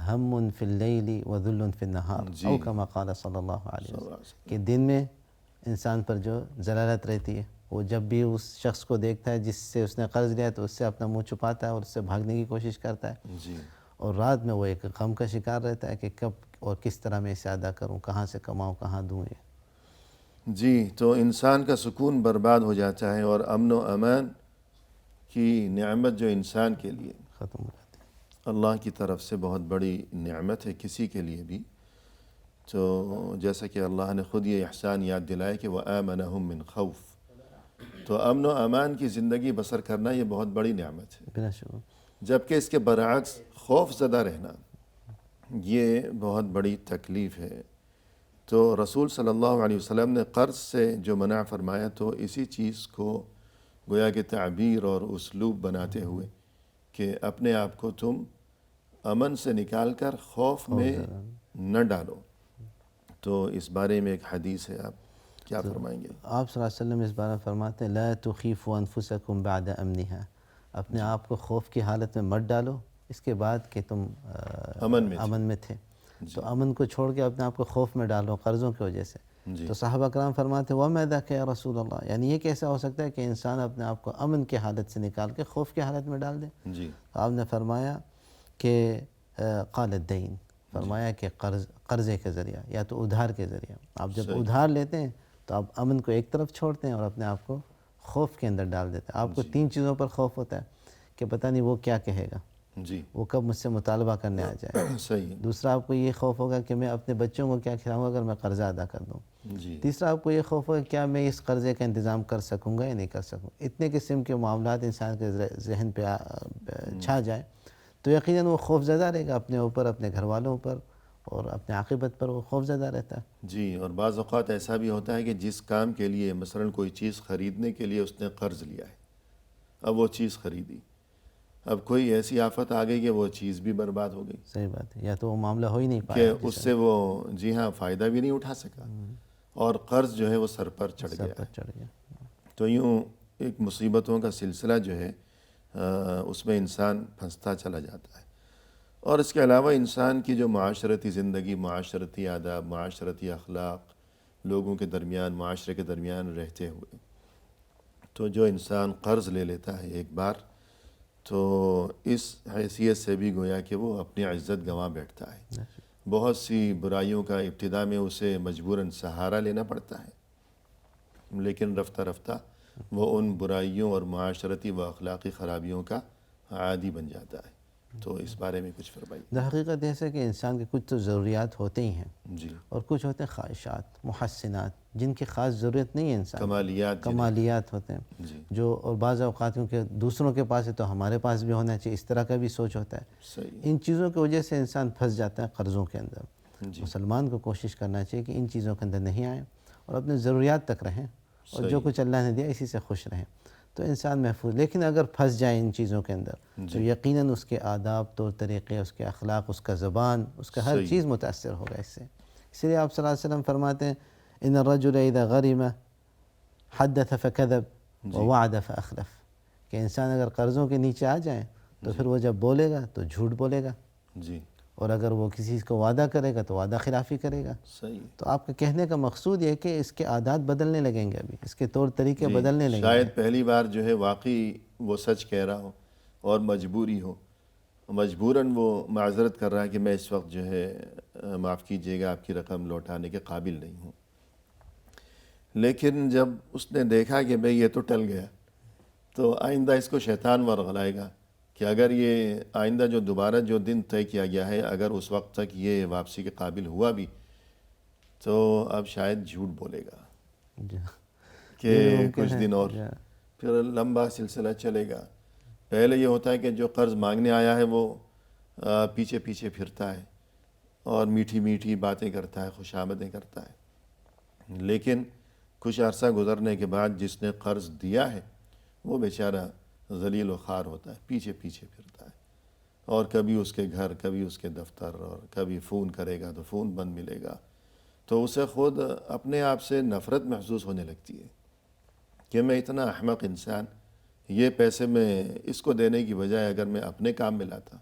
S2: ہم فی اللیل و ذل فی النہار، او کما قال صلی اللہ علیہ وسلم، کہ دن میں انسان پر جو ذلالت رہتی ہے، وہ جب بھی اس شخص کو دیکھتا ہے جس سے اس نے قرض لیا تو اس سے اپنا منہ چھپاتا ہے اور اس سے بھاگنے کی کوشش کرتا ہے.
S1: جی
S2: اور رات میں وہ ایک غم کا شکار رہتا ہے کہ کب اور کس طرح میں اسے ادا کروں، کہاں سے کماؤں، کہاں دوں. یہ
S1: جی، تو انسان کا سکون برباد ہو جاتا ہے، اور امن و امان کی نعمت جو انسان کے لیے
S2: ختم ہو جاتی ہے.
S1: اللہ کی طرف سے بہت بڑی نعمت ہے کسی کے لیے بھی. تو جیسا کہ اللہ نے خود یہ احسان یاد دلائے کہ وَآمَنَهُم مِّن خوف، تو امن و امان کی زندگی بسر کرنا یہ بہت بڑی نعمت ہے،
S2: بلا شبہ.
S1: جبکہ اس کے برعکس خوف زدہ رہنا یہ بہت بڑی تکلیف ہے. تو رسول صلی اللہ علیہ وسلم نے قرض سے جو منع فرمایا تو اسی چیز کو گویا کہ تعبیر اور اسلوب بناتے ہوئے کہ اپنے آپ کو تم امن سے نکال کر خوف میں نہ ڈالو. تو اس بارے میں ایک حدیث ہے، آپ کیا فرمائیں گے؟
S2: آپ صلی اللہ علیہ وسلم اس بارے میں فرماتے ہیں لا تخیفوا انفسکم بعد امنها، اپنے آپ کو خوف کی حالت میں مت ڈالو اس کے بعد کہ تم امن میں تھے. تو امن کو چھوڑ کے اپنے آپ کو خوف میں ڈالو قرضوں کی وجہ سے. تو صحابہ کرام فرماتے وَمَا ذَاكَ يَا رسول اللہ، یعنی یہ کیسا ہو سکتا ہے کہ انسان اپنے آپ کو امن کی حالت سے نکال کے خوف کی حالت میں ڈال دے.
S1: جی
S2: تو آپ نے فرمایا کہ قال الدین، فرمایا کہ قرضے کے ذریعہ یا تو ادھار کے ذریعہ. آپ جب ادھار لیتے ہیں تو آپ امن کو ایک طرف چھوڑتے ہیں اور اپنے آپ کو خوف کے اندر ڈال دیتے ہیں. آپ کو 3 چیزوں پر خوف ہوتا ہے کہ پتہ نہیں وہ کیا کہے گا،
S1: جی
S2: وہ کب مجھ سے مطالبہ کرنے آ جائے.
S1: صحیح.
S2: دوسرا آپ کو یہ خوف ہوگا کہ میں اپنے بچوں کو کیا کھلاؤں گا اگر میں قرضہ ادا کر دوں.
S1: جی
S2: تیسرا آپ کو یہ خوف ہوگا کیا میں اس قرضے کا انتظام کر سکوں گا یا نہیں کر سکوں. اتنے قسم کے معاملات انسان کے ذہن پہ چھا جائے تو یقیناً وہ خوف زدہ رہے گا اپنے اوپر، اپنے گھر والوں پر اور اپنے عاقبت پر وہ خوف زدہ رہتا ہے.
S1: جی، اور بعض اوقات ایسا بھی ہوتا ہے کہ جس کام کے لیے مثلا کوئی چیز خریدنے کے لیے اس نے قرض لیا ہے، اب وہ چیز خریدی، اب کوئی ایسی آفت آ گئی کہ وہ چیز بھی برباد ہو گئی.
S2: صحیح بات ہے، یا تو وہ معاملہ ہو ہی نہیں
S1: کہ
S2: پایا
S1: اس سے وہ جی ہاں فائدہ بھی نہیں اٹھا سکا اور قرض جو ہے وہ سر پر چڑھ
S2: سر
S1: گیا.
S2: پر چڑھ گیا.
S1: تو یوں ایک مصیبتوں کا سلسلہ جو ہے اس میں انسان پھنستا چلا جاتا ہے. اور اس کے علاوہ انسان کی جو معاشرتی زندگی، معاشرتی آداب، معاشرتی اخلاق، لوگوں کے درمیان، معاشرے کے درمیان رہتے ہوئے، تو جو انسان قرض لے لیتا ہے ایک بار تو اس حیثیت سے بھی گویا کہ وہ اپنی عزت گنوا بیٹھتا ہے. بہت سی برائیوں کا ابتدا میں اسے مجبوراً سہارا لینا پڑتا ہے، لیکن رفتہ رفتہ وہ ان برائیوں اور معاشرتی و اخلاقی خرابیوں کا عادی بن جاتا ہے. تو اس بارے میں کچھ فرمائیے.
S2: در حقیقت ایسا کہ انسان کے کچھ تو ضروریات ہوتے ہی ہیں
S1: جی،
S2: اور کچھ ہوتے ہیں خواہشات، محسنات، جن کی خاص ضرورت نہیں ہے انسان کو.
S1: کمالیات
S2: ہوتے ہیں
S1: جی
S2: جو، اور بعض اوقات کیونکہ دوسروں کے پاس ہے تو ہمارے پاس بھی ہونا چاہیے، اس طرح کا بھی سوچ ہوتا ہے.
S1: صحیح.
S2: ان چیزوں کی وجہ سے انسان پھنس جاتا ہے قرضوں کے اندر.
S1: جی
S2: مسلمان کو کوشش کرنا چاہیے کہ ان چیزوں کے اندر نہیں آئیں اور اپنے ضروریات تک رہیں اور جو
S1: صحیح.
S2: کچھ اللہ نے دیا اسی سے خوش رہیں تو انسان محفوظ. لیکن اگر پھنس جائے ان چیزوں کے اندر تو یقیناً اس کے آداب، طور طریقے، اس کے اخلاق، اس کا زبان، اس کا ہر
S1: صحیح.
S2: چیز متاثر ہوگا اس سے. اس لیے آپ صلی اللہ علیہ وسلم فرماتے ہیں ان الرجل اذا غرم حدث فكذب ووعد فاخلف، کہ انسان اگر قرضوں کے نیچے آ جائیں تو پھر وہ جب بولے گا تو جھوٹ بولے گا،
S1: جی
S2: اور اگر وہ کسی کو وعدہ کرے گا تو وعدہ خلافی کرے گا۔
S1: صحیح۔
S2: تو آپ کے کہنے کا مقصود یہ ہے کہ اس کے عادات بدلنے لگیں گے، ابھی اس کے طور طریقے
S1: جی،
S2: بدلنے لگیں گے۔
S1: شاید پہلی بار جو ہے واقعی وہ سچ کہہ رہا ہو اور مجبوری ہو، مجبوراً وہ معذرت کر رہا ہے کہ میں اس وقت جو ہے معاف کیجیے گا آپ کی رقم لوٹانے کے قابل نہیں ہوں، لیکن جب اس نے دیکھا کہ بھئی یہ تو ٹل گیا تو آئندہ اس کو شیطان ورغلائے گا کہ اگر یہ آئندہ جو دوبارہ جو دن طے کیا گیا ہے اگر اس وقت تک یہ واپسی کے قابل ہوا بھی تو اب شاید جھوٹ بولے گا
S2: جی،
S1: کہ
S2: یہ بھی ممکن
S1: کچھ
S2: ہے۔
S1: دن اور پھر لمبا سلسلہ چلے گا۔ پہلے یہ ہوتا ہے کہ جو قرض مانگنے آیا ہے وہ پیچھے پیچھے پھرتا ہے اور میٹھی میٹھی باتیں کرتا ہے، خوشامدیں کرتا ہے، لیکن کچھ عرصہ گزرنے کے بعد جس نے قرض دیا ہے وہ بیچارہ ذلیل و خوار ہوتا ہے، پیچھے پیچھے پھرتا ہے، اور کبھی اس کے گھر، کبھی اس کے دفتر، اور کبھی فون کرے گا تو فون بند ملے گا، تو اسے خود اپنے آپ سے نفرت محسوس ہونے لگتی ہے کہ میں اتنا احمق انسان، یہ پیسے میں اس کو دینے کی بجائے اگر میں اپنے کام میں لاتا،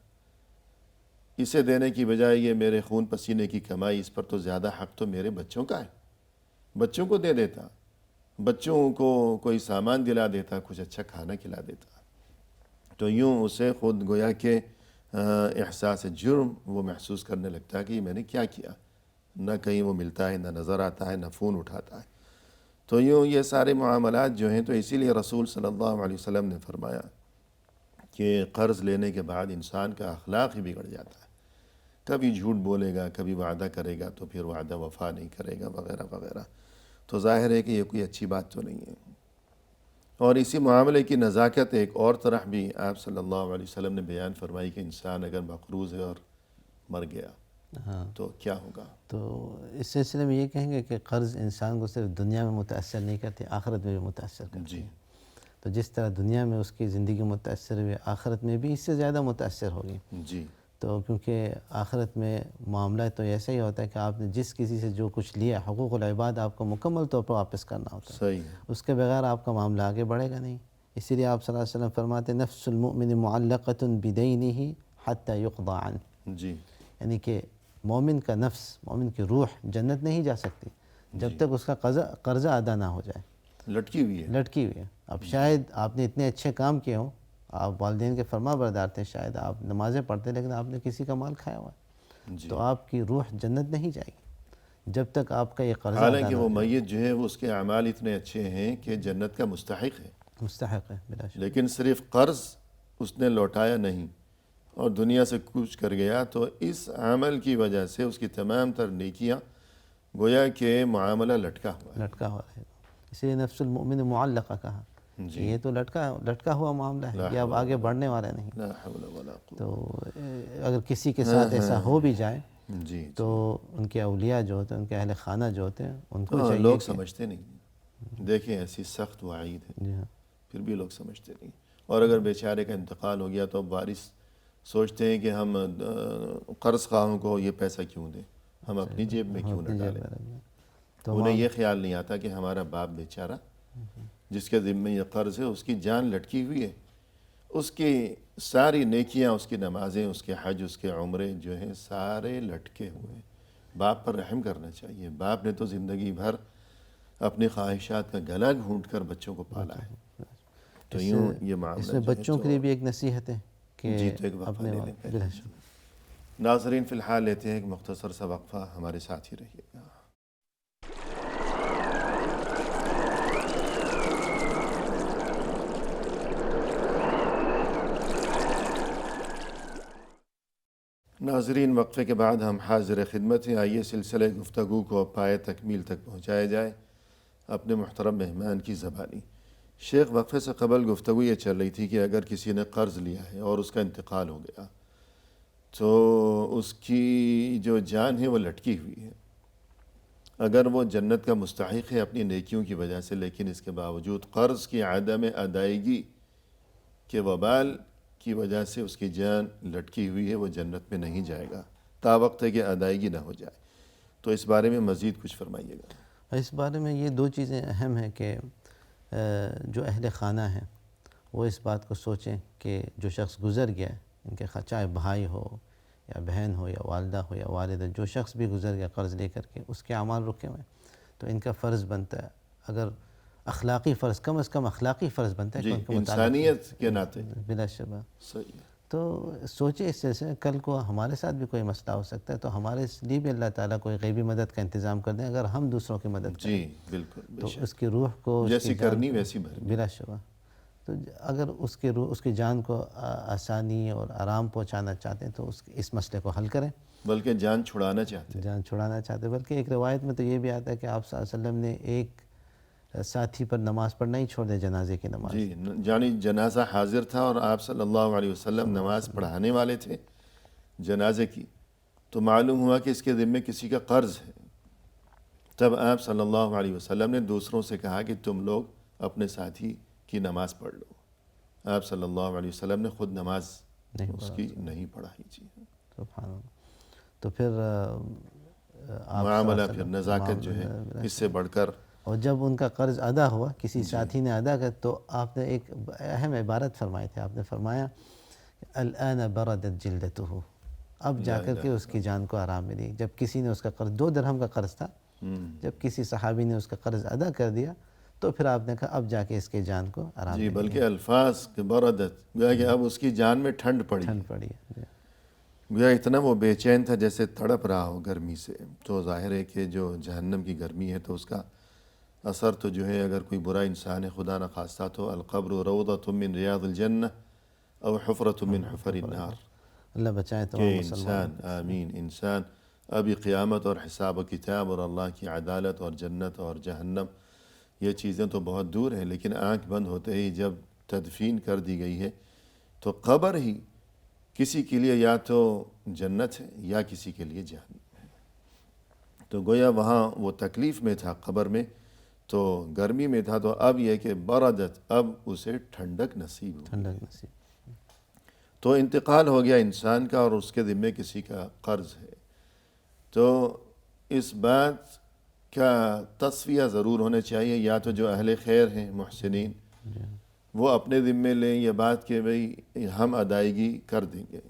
S1: اسے دینے کی بجائے یہ میرے خون پسینے کی کمائی، اس پر تو زیادہ حق تو میرے بچوں کا ہے، بچوں کو دے دیتا، بچوں کو کوئی سامان دلا دیتا، کچھ اچھا کھانا کھلا دیتا، تو یوں اسے خود گویا کہ احساس جرم وہ محسوس کرنے لگتا ہے کہ یہ میں نے کیا کیا، نہ کہیں وہ ملتا ہے، نہ نظر آتا ہے، نہ فون اٹھاتا ہے۔ تو یوں یہ سارے معاملات جو ہیں، تو اسی لیے رسول صلی اللہ علیہ وسلم نے فرمایا کہ قرض لینے کے بعد انسان کا اخلاق ہی بگڑ جاتا ہے، کبھی جھوٹ بولے گا، کبھی وعدہ کرے گا تو پھر وعدہ وفا نہیں کرے گا، وغیرہ وغیرہ، تو ظاہر ہے کہ یہ کوئی اچھی بات تو نہیں ہے۔ اور اسی معاملے کی نزاکت ایک اور طرح بھی آپ صلی اللہ علیہ وسلم نے بیان فرمائی کہ انسان اگر مقروض ہے اور مر گیا
S2: ہاں،
S1: تو کیا ہوگا؟
S2: تو اس سلسلے میں یہ کہیں گے کہ قرض انسان کو صرف دنیا میں متاثر نہیں کرتی، آخرت میں بھی متاثر کرتی
S1: جی
S2: ہے۔ تو جس طرح دنیا میں اس کی زندگی متاثر ہوئی، آخرت میں بھی اس سے زیادہ متاثر ہوگی۔
S1: جی
S2: تو کیونکہ آخرت میں معاملہ تو ایسا ہی ہوتا ہے کہ آپ نے جس کسی سے جو کچھ لیا، حقوق العباد آپ کو مکمل طور پر واپس کرنا ہوتا ہے،
S1: صحیح ہے۔
S2: اس کے بغیر آپ کا معاملہ آگے بڑھے گا نہیں۔ اسی لیے آپ صلی اللہ علیہ وسلم فرماتے ہیں نفس المؤمن معلقۃ بدینہ حتی یقضى عنہ،
S1: جی
S2: یعنی کہ مومن کا نفس، مومن کی روح جنت نہیں جا سکتی جب تک اس کا قرضہ ادا نہ ہو جائے،
S1: لٹکی ہوئی ہے۔
S2: لٹکی ہوئی ہے۔ اب شاید آپ نے اتنے اچھے کام کیے ہوں، آپ والدین کے فرما بردار تھے، شاید آپ نمازیں پڑھتے، لیکن آپ نے کسی کا مال کھایا ہوا ہے،
S1: جی
S2: تو آپ کی روح جنت نہیں جائے گی جب تک آپ کا یہ قرضہ ادا
S1: حالانکہ
S2: نہ
S1: وہ
S2: ہو جائے۔
S1: میت جو ہے وہ اس کے اعمال اتنے اچھے ہیں کہ جنت کا مستحق ہے،
S2: مستحق ہے بلا شک۔
S1: لیکن صرف قرض اس نے لوٹایا نہیں اور دنیا سے کوچ کر گیا، تو اس عمل کی وجہ سے اس کی تمام تر نیکیاں گویا کہ معاملہ لٹکا ہوا ہے۔
S2: لٹکا ہوا رہے گا، اس لیے نفس المؤمن معلقہ کہا کہ یہ تو لٹکا ہوا معاملہ ہے، یہ اب آگے بڑھنے والا نہیں۔
S1: لا حول ولا قوة۔
S2: تو اگر کسی کے ساتھ ایسا ہو بھی جائے
S1: جی
S2: تو ان کے اولیاء جو ہوتے ہیں، ان کے اہل خانہ جو ہوتے ہیں، ان کو
S1: ہاں،
S2: چاہیے
S1: لوگ
S2: کہ
S1: سمجھتے نہیں، دیکھیں ایسی سخت وعید ہے،
S2: جی ہاں،
S1: پھر بھی لوگ سمجھتے نہیں، اور اگر بیچارے کا انتقال ہو گیا تو اب وارث سوچتے ہیں کہ ہم قرض خواہوں کو یہ پیسہ کیوں دیں، ہم اپنی جیب میں کیوں نہ
S2: اپنی جیب
S1: ڈالیں۔
S2: میں رکھنا۔ تو
S1: انہیں یہ خیال نہیں آتا کہ ہمارا باپ بیچارہ جس کے ذمہ یہ قرض ہے، اس کی جان لٹکی ہوئی ہے، اس کی ساری نیکیاں، اس کی نمازیں، اس کے حج، اس کے عمرے جو ہیں سارے لٹکے ہوئے ہیں۔ باپ پر رحم کرنا چاہیے، باپ نے تو زندگی بھر اپنی خواہشات کا گلا گھونٹ کر بچوں کو پالا ہے، تو یوں یہ معاملہ
S2: اس میں
S1: جو ہے
S2: بچوں کے لیے بھی ایک نصیحت ہے کہ
S1: جی تو ایک وقفہ
S2: اپنے
S1: لے لیں پہلے۔
S2: بلا شک۔
S1: ناظرین فی الحال لیتے ہیں ایک مختصر سا وقفہ، ہمارے ساتھ ہی رہیے گا۔ ناظرین وقفے کے بعد ہم حاضر خدمت ہیں، آئیے سلسلہ گفتگو کو پائے تکمیل تک پہنچایا جائے اپنے محترم مہمان کی زبانی۔ شیخ وقفے سے قبل گفتگو یہ چل رہی تھی کہ اگر کسی نے قرض لیا ہے اور اس کا انتقال ہو گیا تو اس کی جو جان ہے وہ لٹکی ہوئی ہے، اگر وہ جنت کا مستحق ہے اپنی نیکیوں کی وجہ سے، لیکن اس کے باوجود قرض کی عدم ادائیگی کے وبال کی وجہ سے اس کی جان لٹکی ہوئی ہے، وہ جنت میں نہیں جائے گا تا وقت ہے کہ ادائیگی نہ ہو جائے۔ تو اس بارے میں مزید کچھ فرمائیے گا۔
S2: اس بارے میں یہ دو چیزیں اہم ہیں کہ جو اہل خانہ ہیں وہ اس بات کو سوچیں کہ جو شخص گزر گیا ہے، ان کے چاہے بھائی ہو یا بہن ہو یا والدہ ہو یا والدہ، جو شخص بھی گزر گیا قرض لے کر کے، اس کے اعمال رکے ہوئے ہیں، تو ان کا فرض بنتا ہے، اگر اخلاقی فرض، کم از کم اخلاقی فرض بنتا ہے کہ
S1: جی،
S2: ان کے متعلق
S1: انسانیت کے ناطے
S2: بلا شبہ.
S1: صحیح ہے.
S2: تو سوچے اس سے کل کو ہمارے ساتھ بھی کوئی مسئلہ ہو سکتا ہے، تو ہمارے لیے بھی اللہ تعالیٰ کوئی غیبی مدد کا انتظام کر دیں اگر ہم دوسروں کی مدد کریں.
S1: جی بالکل، بے
S2: تو
S1: شک.
S2: اس کی روح کو، اس
S1: جیسی
S2: کی جان
S1: کرنی
S2: کو،
S1: ویسی بھرنی.
S2: بلا شبہ، تو اگر اس کی روح، اس کی جان کو آسانی اور آرام پہنچانا چاہتے ہیں تو اس مسئلے کو حل کریں.
S1: بلکہ جان چھڑانا چاہتے ہیں.
S2: جان چھڑانا چاہتے ہیں. بلکہ ایک روایت میں تو یہ بھی آتا ہے کہ آپ صلی اللہ علیہ وسلم نے ایک ساتھی پر نماز پڑھنا ہی چھوڑ دے، جنازے کی نماز.
S1: جی، یعنی جنازہ حاضر تھا اور آپ صلی اللہ علیہ وسلم نماز پڑھانے والے تھے جنازے کی، تو معلوم ہوا کہ اس کے ذمے کسی کا قرض ہے. تب آپ صلی اللہ علیہ وسلم نے دوسروں سے کہا کہ تم لوگ اپنے ساتھی کی نماز پڑھ لو. آپ صلی اللہ علیہ وسلم نے خود نماز اس کی نہیں پڑھائی. جی،
S2: سبحان اللہ. تو پھر آپ
S1: معاملہ پھر نزاکت جو ہے اس سے بڑھ کر.
S2: اور جب ان کا قرض ادا ہوا، کسی ساتھی نے ادا کر، تو آپ نے ایک اہم عبارت فرمائی تھی. آپ نے فرمایا الآن بردت جلدتہ، اب جا کر کے اس کی جان کو آرام ملی. جب کسی نے اس کا قرض 2 درہم کا قرض تھا، جب کسی صحابی نے اس کا قرض ادا کر دیا تو پھر آپ نے کہا اب جا کے اس کے جان کو آرام
S1: جی،
S2: ملی.
S1: بلکہ الفاظ کہ بردت، گویا کہ اب اس کی جان میں ٹھنڈ پڑی.
S2: پڑی.
S1: گویا اتنا وہ بے چین تھا جیسے تڑپ رہا ہو گرمی سے. تو ظاہر ہے کہ جو جہنم کی گرمی ہے تو اس کا اثر تو جو ہے، اگر کوئی برا انسان ہے خدا نخواستہ، تو القبر روضۃ من ریاض الجنہ او حفرۃ من حفر النار.
S2: اللہ بچائے
S1: کہ
S2: تمام
S1: انسان، آمین، انسان ابھی قیامت اور حساب و کتاب اور اللہ کی عدالت اور جنت اور جہنم، یہ چیزیں تو بہت دور ہیں، لیکن آنکھ بند ہوتے ہی جب تدفین کر دی گئی ہے تو قبر ہی کسی کے لیے یا تو جنت ہے یا کسی کے لیے جہنم ہے. تو گویا وہاں وہ تکلیف میں تھا قبر میں، تو گرمی میں تھا، تو اب یہ کہ بردت، اب اسے ٹھنڈک نصیب ہو.
S2: ٹھنڈک نصیب.
S1: تو انتقال ہو گیا انسان کا اور اس کے ذمے کسی کا قرض ہے. تو اس بات کا تصفیہ ضرور ہونا چاہیے، یا تو جو اہل خیر ہیں، محسنین، وہ اپنے ذمے لیں یہ بات کہ بھئی ہم ادائیگی کر دیں گے،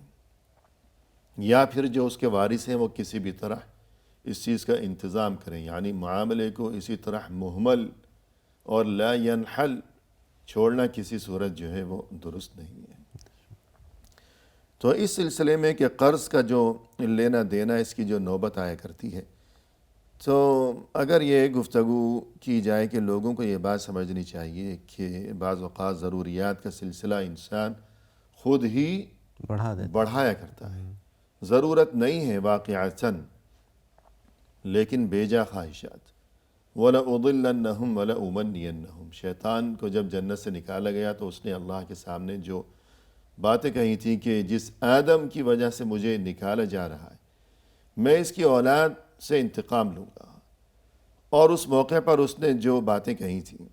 S1: یا پھر جو اس کے وارث ہیں وہ کسی بھی طرح اس چیز کا انتظام کریں. یعنی معاملے کو اسی طرح محمل اور لا ینحل چھوڑنا کسی صورت جو ہے وہ درست نہیں ہے. تو اس سلسلے میں کہ قرض کا جو لینا دینا، اس کی جو نوبت آیا کرتی ہے، تو اگر یہ گفتگو کی جائے کہ لوگوں کو یہ بات سمجھنی چاہیے کہ بعض اوقات ضروریات کا سلسلہ انسان خود ہی بڑھایا کرتا ہے. ضرورت نہیں ہے واقعتاً، لیکن بیجا خواہشات. وَلَأُضِلَّنَّهُمْ وَلَأُمَنِّيَنَّهُمْ. شیطان کو جب جنت سے نکالا گیا تو اس نے اللہ کے سامنے جو باتیں کہی تھیں کہ جس آدم کی وجہ سے مجھے نکالا جا رہا ہے، میں اس کی اولاد سے انتقام لوں گا. اور اس موقع پر اس نے جو باتیں کہی تھیں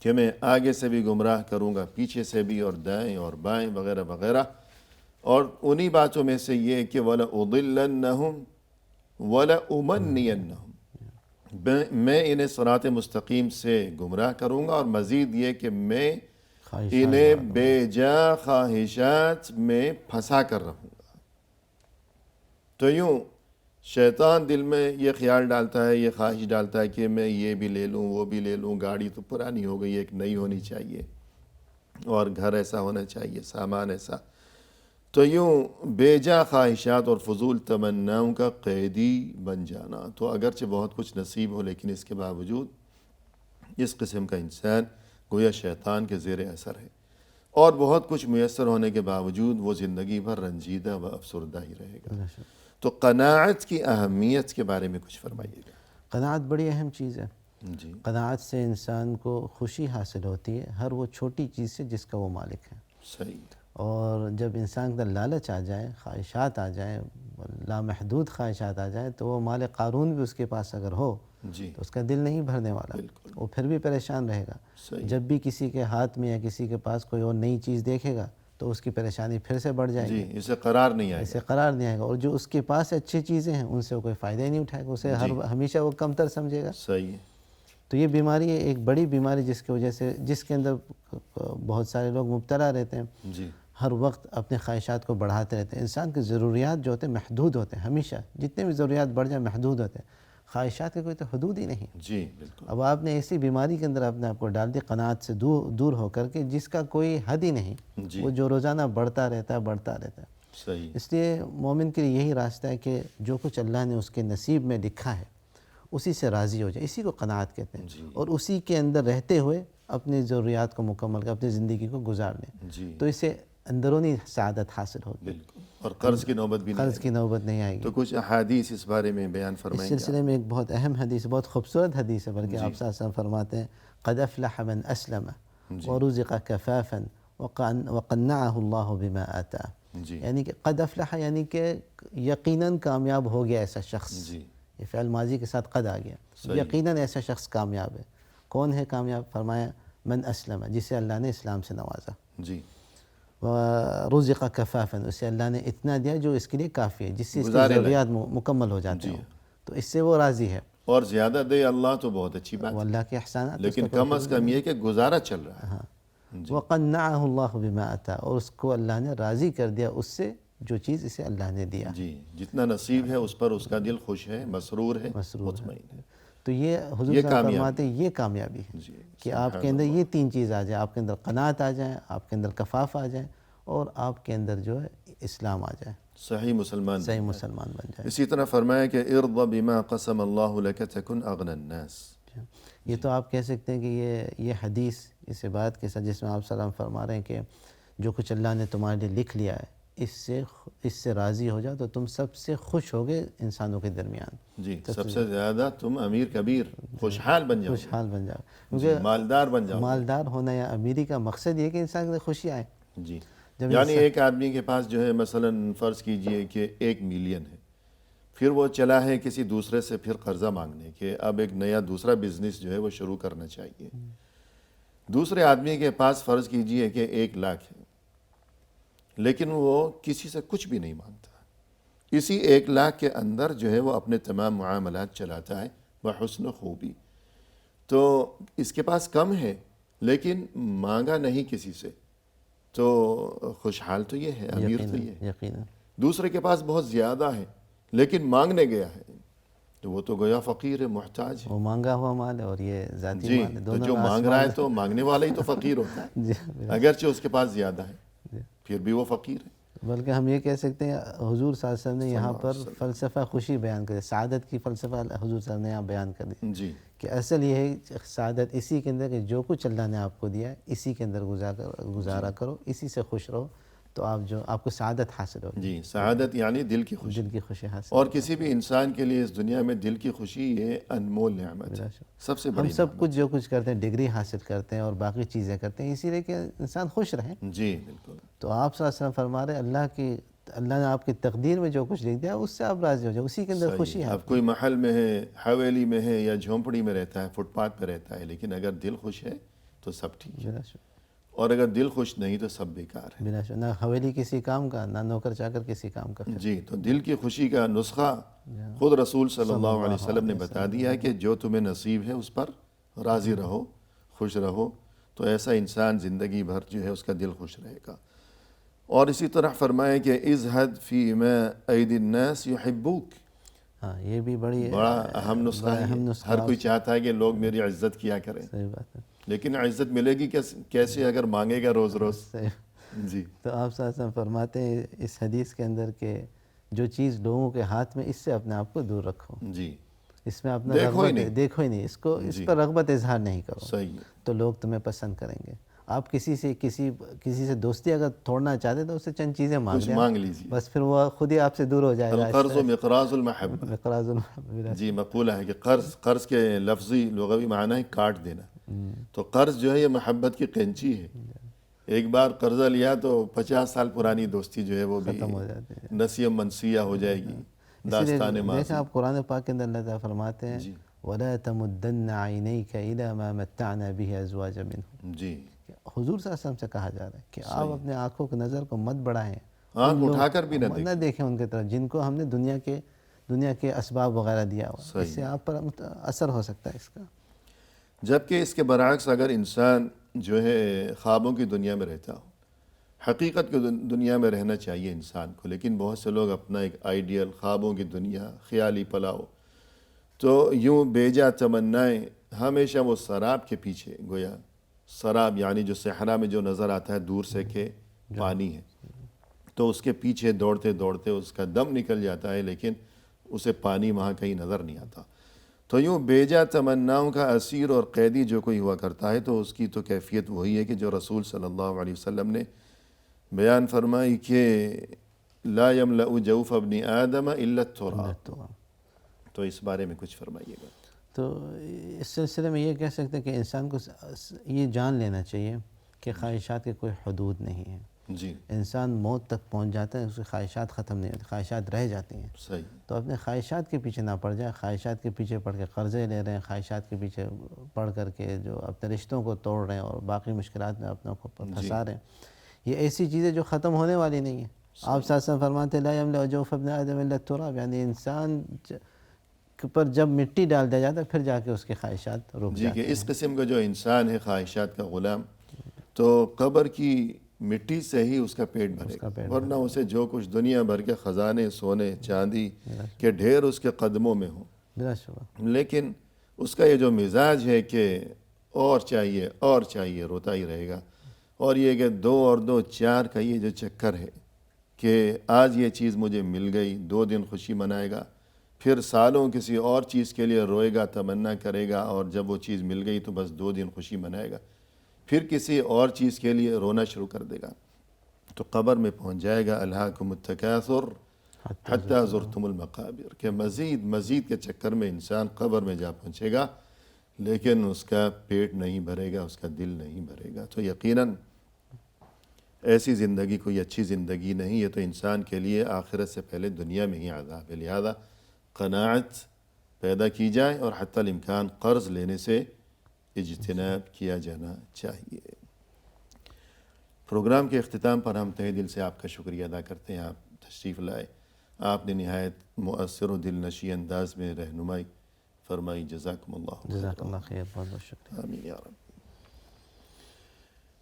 S1: کہ میں آگے سے بھی گمراہ کروں گا، پیچھے سے بھی، اور دائیں اور بائیں وغیرہ وغیرہ. اور انہی باتوں میں سے یہ کہ وَلَأُضِلَّنَّهُمْ وَلَأُمَنِّيَنَّهُمْ، میں انہیں صراط مستقیم سے گمراہ کروں گا، اور مزید یہ کہ میں انہیں بے جا خواہشات میں پھنسا کر رہوں گا. تو یوں شیطان دل میں یہ خیال ڈالتا ہے، یہ خواہش ڈالتا ہے کہ میں یہ بھی لے لوں، وہ بھی لے لوں، گاڑی تو پرانی ہو گئی، ایک نئی ہونی چاہیے، اور گھر ایسا ہونا چاہیے، سامان ایسا. تو یوں بے جا خواہشات اور فضول تمناؤں کا قیدی بن جانا. تو اگرچہ بہت کچھ نصیب ہو، لیکن اس کے باوجود اس قسم کا انسان گویا شیطان کے زیر اثر ہے، اور بہت کچھ میسر ہونے کے باوجود وہ زندگی بھر رنجیدہ و افسردہ ہی رہے گا. تو قناعت کی اہمیت کے بارے میں کچھ فرمائیے گا.
S2: قناعت بڑی اہم چیز ہے.
S1: جی،
S2: قناعت سے انسان کو خوشی حاصل ہوتی ہے ہر وہ چھوٹی چیز سے جس کا وہ مالک ہے.
S1: صحیح.
S2: اور جب انسان کا لالچ آ جائے، خواہشات آ جائیں، لامحدود خواہشات آ جائیں، تو وہ مال قارون بھی اس کے پاس اگر ہو
S1: جی،
S2: تو اس کا دل نہیں بھرنے والا،
S1: بالکل.
S2: وہ پھر بھی پریشان رہے گا.
S1: صحیح.
S2: جب بھی کسی کے ہاتھ میں یا کسی کے پاس کوئی اور نئی چیز دیکھے گا تو اس کی پریشانی پھر سے بڑھ جائے گی،
S1: جی اسے قرار نہیں آئے
S2: اسے قرار نہیں آئے گا، اور جو اس کے پاس اچھی چیزیں ہیں ان سے وہ کوئی فائدہ ہی نہیں اٹھائے گا، اسے ہمیشہ وہ کمتر سمجھے گا۔
S1: صحیح ہے۔
S2: تو یہ بیماری ہے، ایک بڑی بیماری جس کی وجہ سے، جس کے اندر بہت سارے لوگ مبتلا رہتے ہیں،
S1: جی
S2: ہر وقت اپنے خواہشات کو بڑھاتے رہتے ہیں۔ انسان کی ضروریات جو ہوتے ہیں محدود ہوتے ہیں، ہمیشہ جتنے بھی ضروریات بڑھ جائیں محدود ہوتے ہیں، خواہشات کے کوئی تو حدود ہی نہیں۔
S1: جی بالکل
S2: اب آپ نے ایسی بیماری کے اندر اپنے آپ کو ڈال دی، قناعت سے دور ہو کر کے، جس کا کوئی حد ہی نہیں،
S1: جی
S2: وہ جو روزانہ بڑھتا رہتا ہے۔
S1: صحیح
S2: اس لیے مومن کے لیے یہی راستہ ہے کہ جو کچھ اللہ نے اس کے نصیب میں لکھا ہے اسی سے راضی ہو جائے، اسی کو قناعت کہتے ہیں،
S1: جی
S2: اور اسی کے اندر رہتے ہوئے اپنی ضروریات کو مکمل کر اپنی زندگی کو گزار لیں،
S1: جی
S2: تو اسے اندرونی سعادت حاصل ہوگی،
S1: بالکل، اور قرض کی نوبت بھی نہیں
S2: قرض کی نوبت نہیں آئے گی۔
S1: تو کچھ احادیث اس بارے میں بیان
S2: اس
S1: فرمائیں گے
S2: سلسلے میں ایک بہت اہم حدیث، بہت خوبصورت حدیث ہے، بلکہ
S1: جی۔
S2: آپ صلی اللہ علیہ وسلم فرماتے ہیں قد افلح من اسلم
S1: جی۔
S2: ورزق کفافا وقنعه اللہ بما آتا،
S1: جی
S2: یعنی کہ قد افلح یعنی کہ یقیناً کامیاب ہو گیا ایسا شخص،
S1: جی
S2: یہ فعل ماضی کے ساتھ قد آ گیا،
S1: صحیح۔
S2: یقیناً ایسا شخص کامیاب ہے۔ کون ہے کامیاب؟ فرمایا من اسلم، جسے اللہ نے اسلام سے نوازا،
S1: جی
S2: ورزق کفافا، اسے اللہ نے اتنا دیا جو اس کے لیے کافی ہے، جس سے اس کی
S1: گزارے لائق۔
S2: ضروریات مکمل ہو جاتے
S1: جی۔
S2: ہیں، تو اس سے وہ راضی ہے،
S1: اور زیادہ دے اللہ تو بہت اچھی بات
S2: وہ
S1: ہے،
S2: اللہ کے احسانات،
S1: لیکن کم از کم یہ کہ گزارا چل رہا ہے۔ جی
S2: وقنعه اللہ بما آتا، اور اس کو اللہ نے راضی کر دیا اس سے جو چیز اسے اللہ نے دیا،
S1: جی جتنا نصیب ہے اس پر اس کا دل خوش ہے، مسرور ہے،
S2: مسرور ہے۔
S1: مطمئن ہے۔
S2: تو یہ حضور
S1: یہ
S2: صلی اللہ علیہ وسلم
S1: کامیابی
S2: فرماتے ہیں یہ کامیابی ہے
S1: جی
S2: کہ آپ کے اندر یہ تین چیز آ جائیں، آپ کے اندر قناعت آ جائیں، آپ کے اندر کفاف آ جائیں، اور آپ کے اندر جو ہے اسلام آ جائے،
S1: صحیح مسلمان
S2: صحیح مسلمان بن جائے۔
S1: اسی طرح فرمایا کہ ارض بما قسم اللہ لك تكن اغنى الناس۔
S2: یہ تو آپ کہہ سکتے ہیں کہ یہ حدیث اس عبارت کے ساتھ جس میں آپ سلام فرما رہے ہیں کہ جو کچھ اللہ نے تمہارے لیے لکھ لیا ہے اس سے راضی ہو جاؤ تو تم سب سے خوش ہوگے انسانوں کے درمیان،
S1: جی سب سے زیادہ تم امیر کبیر خوشحال بن جاؤ،
S2: خوشحال بن جاؤ،
S1: جی
S2: کیونکہ
S1: مالدار بن جاؤ۔
S2: مالدار ہونا یا امیری کا مقصد یہ ہے کہ انسان کے اندر خوشی آئے۔
S1: جی
S2: جب
S1: یعنی ایک آدمی کے پاس جو ہے مثلا فرض کیجئے کہ 1 ملین ہے، پھر وہ چلا ہے کسی دوسرے سے پھر قرضہ مانگنے کہ اب ایک نیا دوسرا بزنس جو ہے وہ شروع کرنا چاہیے۔ دوسرے آدمی کے پاس فرض کیجئے کہ 1 لاکھ ہے، لیکن وہ کسی سے کچھ بھی نہیں مانگتا، اسی 1 لاکھ کے اندر جو ہے وہ اپنے تمام معاملات چلاتا ہے بحسن و خوبی، تو اس کے پاس کم ہے لیکن مانگا نہیں کسی سے، تو خوشحال تو یہ ہے، امیر تو یہ ہے۔
S2: یقیناً
S1: دوسرے کے پاس بہت زیادہ ہے لیکن مانگنے گیا ہے تو وہ تو گویا فقیر ہے، محتاج ہے۔
S2: وہ مانگا ہوا مال ہے اور یہ ذاتی
S1: جی
S2: مال ہے،
S1: تو
S2: دونوں
S1: جو
S2: میں
S1: مانگ رہا ہے تو مانگنے والا ہی تو فقیر ہوتا ہے،
S2: جی
S1: اگرچہ اس کے پاص زیادہ ہے پھر بھی وہ فقیر ہے۔
S2: بلکہ ہم یہ کہہ سکتے ہیں حضور صلی اللہ علیہ وسلم نے یہاں پر فلسفہ خوشی بیان کر دیا، سعادت کی فلسفہ حضور صلی اللہ علیہ وسلم نے یہاں بیان کر دی
S1: جی
S2: کہ اصل یہ ہے سعادت اسی کے اندر کہ جو کچھ اللہ نے آپ کو دیا ہے اسی کے اندر گزارا کرو، اسی سے خوش رہو، تو آپ کو سعادت حاصل ہوگی،
S1: جی سعادت یعنی دل کی خوشی،
S2: دل کی خوشی حاصل۔
S1: اور کسی بھی انسان کے لیے اس دنیا میں دل کی خوشی یہ انمول نعمت ہے، سب سے
S2: ہم
S1: بڑی
S2: سب کچھ جو کچھ کرتے ہیں، ڈگری حاصل کرتے ہیں اور باقی چیزیں کرتے ہیں اسی لیے کہ انسان خوش رہے،
S1: جی بالکل۔
S2: تو آپ صلی اللہ علیہ وسلم فرما رہے اللہ نے آپ کی تقدیر میں جو کچھ لکھ دیا اس سے آپ راضی ہو جاؤ، اسی کے اندر خوشی ہے۔
S1: اب کوئی محل میں ہے، حویلی میں ہے یا جھونپڑی میں رہتا ہے، فٹ پاتھ پہ رہتا ہے، لیکن اگر دل خوش ہے تو سب ٹھیک ہے،
S2: بلا شک،
S1: اور اگر دل خوش نہیں تو سب بیکار ہے۔
S2: بلا شک، نہ حویلی کسی کام کا، نہ نوکر چاکر کسی کام کا۔
S1: جی تو دل کی خوشی کا نسخہ خود رسول صلی اللہ علیہ وسلم نے بتا دیا ہے کہ جو تمہیں نصیب ہے اس پر راضی رہو، خوش رہو، تو ایسا انسان زندگی بھر جو ہے اس کا دل خوش رہے گا۔ اور اسی طرح فرمائے کہ ازہد فی ما ایدی الناس یحبوک،
S2: ہاں یہ بھی بڑا
S1: اہم نسخہ ہے، ہر کوئی چاہتا ہے کہ لوگ میری عزت کیا کریں،
S2: صحیح بات ہے،
S1: لیکن عزت ملے گی کیسے اگر مانگے گا روز روز؟
S2: صحیح۔
S1: جی
S2: تو آپ صلی اللہ علیہ وسلم فرماتے ہیں اس حدیث کے اندر کہ جو چیز لوگوں کے ہاتھ میں اس سے اپنے آپ کو دور رکھو،
S1: جی
S2: اس میں اپنا
S1: دیکھو ہی
S2: رغبت
S1: نہیں،
S2: دیکھو ہی نہیں، اس پر رغبت اظہار نہیں کرو،
S1: صحیح ہے،
S2: تو لوگ تمہیں پسند کریں گے۔ آپ کسی سے دوستی اگر توڑنا چاہتے تو اس سے چند چیزیں مانگ
S1: کچھ
S2: لیں،
S1: مانگ لیجیے۔
S2: بس پھر وہ خود ہی آپ سے دور ہو جائے گا۔
S1: القرض مقراض المحبہ،
S2: مقراض المحبہ،
S1: جی مقولہ ہے کہ قرض کے لفظی لغوی معنی ہے کاٹ دینا، تو قرض جو ہے یہ محبت کی قینچی ہے، ایک بار قرضہ لیا تو 50 سال پرانی دوستی جو ہے وہ بھی
S2: ختم ہو جاتے ہیں۔
S1: نسیہ منسیہ ہو جائے گی، داستان
S2: دیکھیں
S1: ماضی۔
S2: آپ قرآن پاک کے اندر اللہ تعالیٰ فرماتے ہیں
S1: جی
S2: وَلَا تَمُدَّنَّ عَيْنَيْكَ إِلَى مَا مَتَّعْنَا بِهِ أَزْوَاجًا مِّنْهُمْ،
S1: جی
S2: کہ حضور صلی اللہ علیہ وسلم سے کہا جا رہا ہے کہ آپ اپنے آنکھوں کی نظر کو مت بڑھائیں،
S1: آنکھ اٹھا کر بھی
S2: نہ دیکھیں ان کی طرف جن کو ہم نے دنیا کے اسباب وغیرہ دیا ہوا، اس سے آپ پر اثر ہو سکتا ہے اس کا۔
S1: جبکہ اس کے برعکس اگر انسان جو ہے خوابوں کی دنیا میں رہتا ہو، حقیقت کی دنیا میں رہنا چاہیے انسان کو، لیکن بہت سے لوگ اپنا ایک آئیڈیل، خوابوں کی دنیا، خیالی پلاؤ، تو یوں بیجا تمنائیں ہمیشہ وہ سراب کے پیچھے، گویا سراب یعنی جو صحرا میں جو نظر آتا ہے دور سے کہ پانی ہے، تو اس کے پیچھے دوڑتے دوڑتے اس کا دم نکل جاتا ہے، لیکن اسے پانی وہاں کہیں نظر نہیں آتا۔ تو یوں بیجا تمناؤں کا اسیر اور قیدی جو کوئی ہوا کرتا ہے، تو اس کی تو کیفیت وہی ہے کہ جو رسول صلی اللہ علیہ وسلم نے بیان فرمائی کہ لا یملأ جوف ابن آدم الا التراب۔ تو اس بارے میں کچھ فرمائیے گا۔
S2: تو اس سلسلے میں یہ کہہ سکتے ہیں کہ انسان کو یہ جان لینا چاہیے کہ خواہشات کے کوئی حدود نہیں ہیں۔
S1: جی،
S2: انسان موت تک پہنچ جاتا ہے، اس کی خواہشات ختم نہیں ہوتی، خواہشات رہ جاتی ہیں۔
S1: صحیح۔
S2: تو اپنے خواہشات کے پیچھے نہ پڑ جائے، خواہشات کے پیچھے پڑ کے قرضے لے رہے ہیں، خواہشات کے پیچھے پڑ کر کے جو اپنے رشتوں کو توڑ رہے ہیں اور باقی مشکلات میں اپنے کو پھنسا رہے ہیں، یہ ایسی چیزیں جو ختم ہونے والی نہیں ہیں۔ آپ صلی اللہ علیہ وسلم فرماتے ہیں لا یملأ جوف ابن آدم الا التراب، یعنی انسان پر جب مٹی ڈال دیا جاتا ہے پھر جا کے اس کی خواہشات رک
S1: جی،
S2: جاتی
S1: کہ
S2: ہیں۔
S1: اس قسم کا جو انسان ہے خواہشات کا غلام، تو قبر کی مٹی سے ہی اس کا پیٹ بھرے گا، ورنہ اسے جو کچھ دنیا بھر کے خزانے، سونے چاندی کے ڈھیر اس کے قدموں میں ہوں،
S2: بلا شبہ
S1: لیکن اس کا یہ جو مزاج ہے کہ اور چاہیے اور چاہیے، روتا ہی رہے گا۔ اور یہ کہ 2 اور 2 4 کا یہ جو چکر ہے کہ آج یہ چیز مجھے مل گئی، 2 دن خوشی منائے گا، پھر سالوں کسی اور چیز کے لیے روئے گا، تمنا کرے گا، اور جب وہ چیز مل گئی تو بس 2 دن خوشی منائے گا، پھر کسی اور چیز کے لیے رونا شروع کر دے گا، تو قبر میں پہنچ جائے گا الہاکم التکاثر حتی زرتم المقابر، کہ مزید کے چکر میں انسان قبر میں جا پہنچے گا، لیکن اس کا پیٹ نہیں بھرے گا، اس کا دل نہیں بھرے گا۔ تو یقیناً ایسی زندگی کوئی اچھی زندگی نہیں، یہ تو انسان کے لیے آخرت سے پہلے دنیا میں ہی عذاب ہے۔ لہذا قناعت پیدا کی جائے اور حتی الامکان قرض لینے سے اجتناب کیا جانا چاہیے۔ پروگرام کے اختتام پر ہم تہہ دل سے آپ کا شکریہ ادا کرتے ہیں، آپ تشریف لائے، آپ نے نہایت مؤثر و دل نشیں انداز میں رہنمائی فرمائی، جزاکم اللہ خیر۔
S2: جزاک اللہ خیر، بہت بہت شکریہ۔
S1: آمین یا رب۔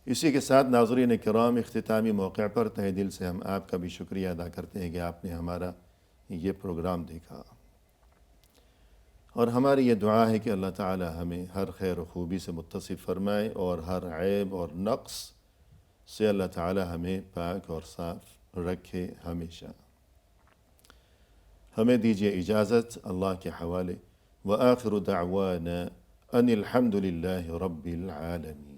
S1: اسی کے ساتھ ناظرین کرام، اختتامی موقع پر تہہ دل سے ہم آپ کا بھی شکریہ ادا کرتے ہیں کہ آپ نے ہمارا یہ پروگرام دیکھا، اور ہماری یہ دعا ہے کہ اللہ تعالی ہمیں ہر خیر و خوبی سے متصف فرمائے، اور ہر عیب اور نقص سے اللہ تعالی ہمیں پاک اور صاف رکھے ہمیشہ۔ ہمیں دیجیے اجازت اللہ کے حوالے، وآخر دعوانا ان الحمد للہ رب العالمین۔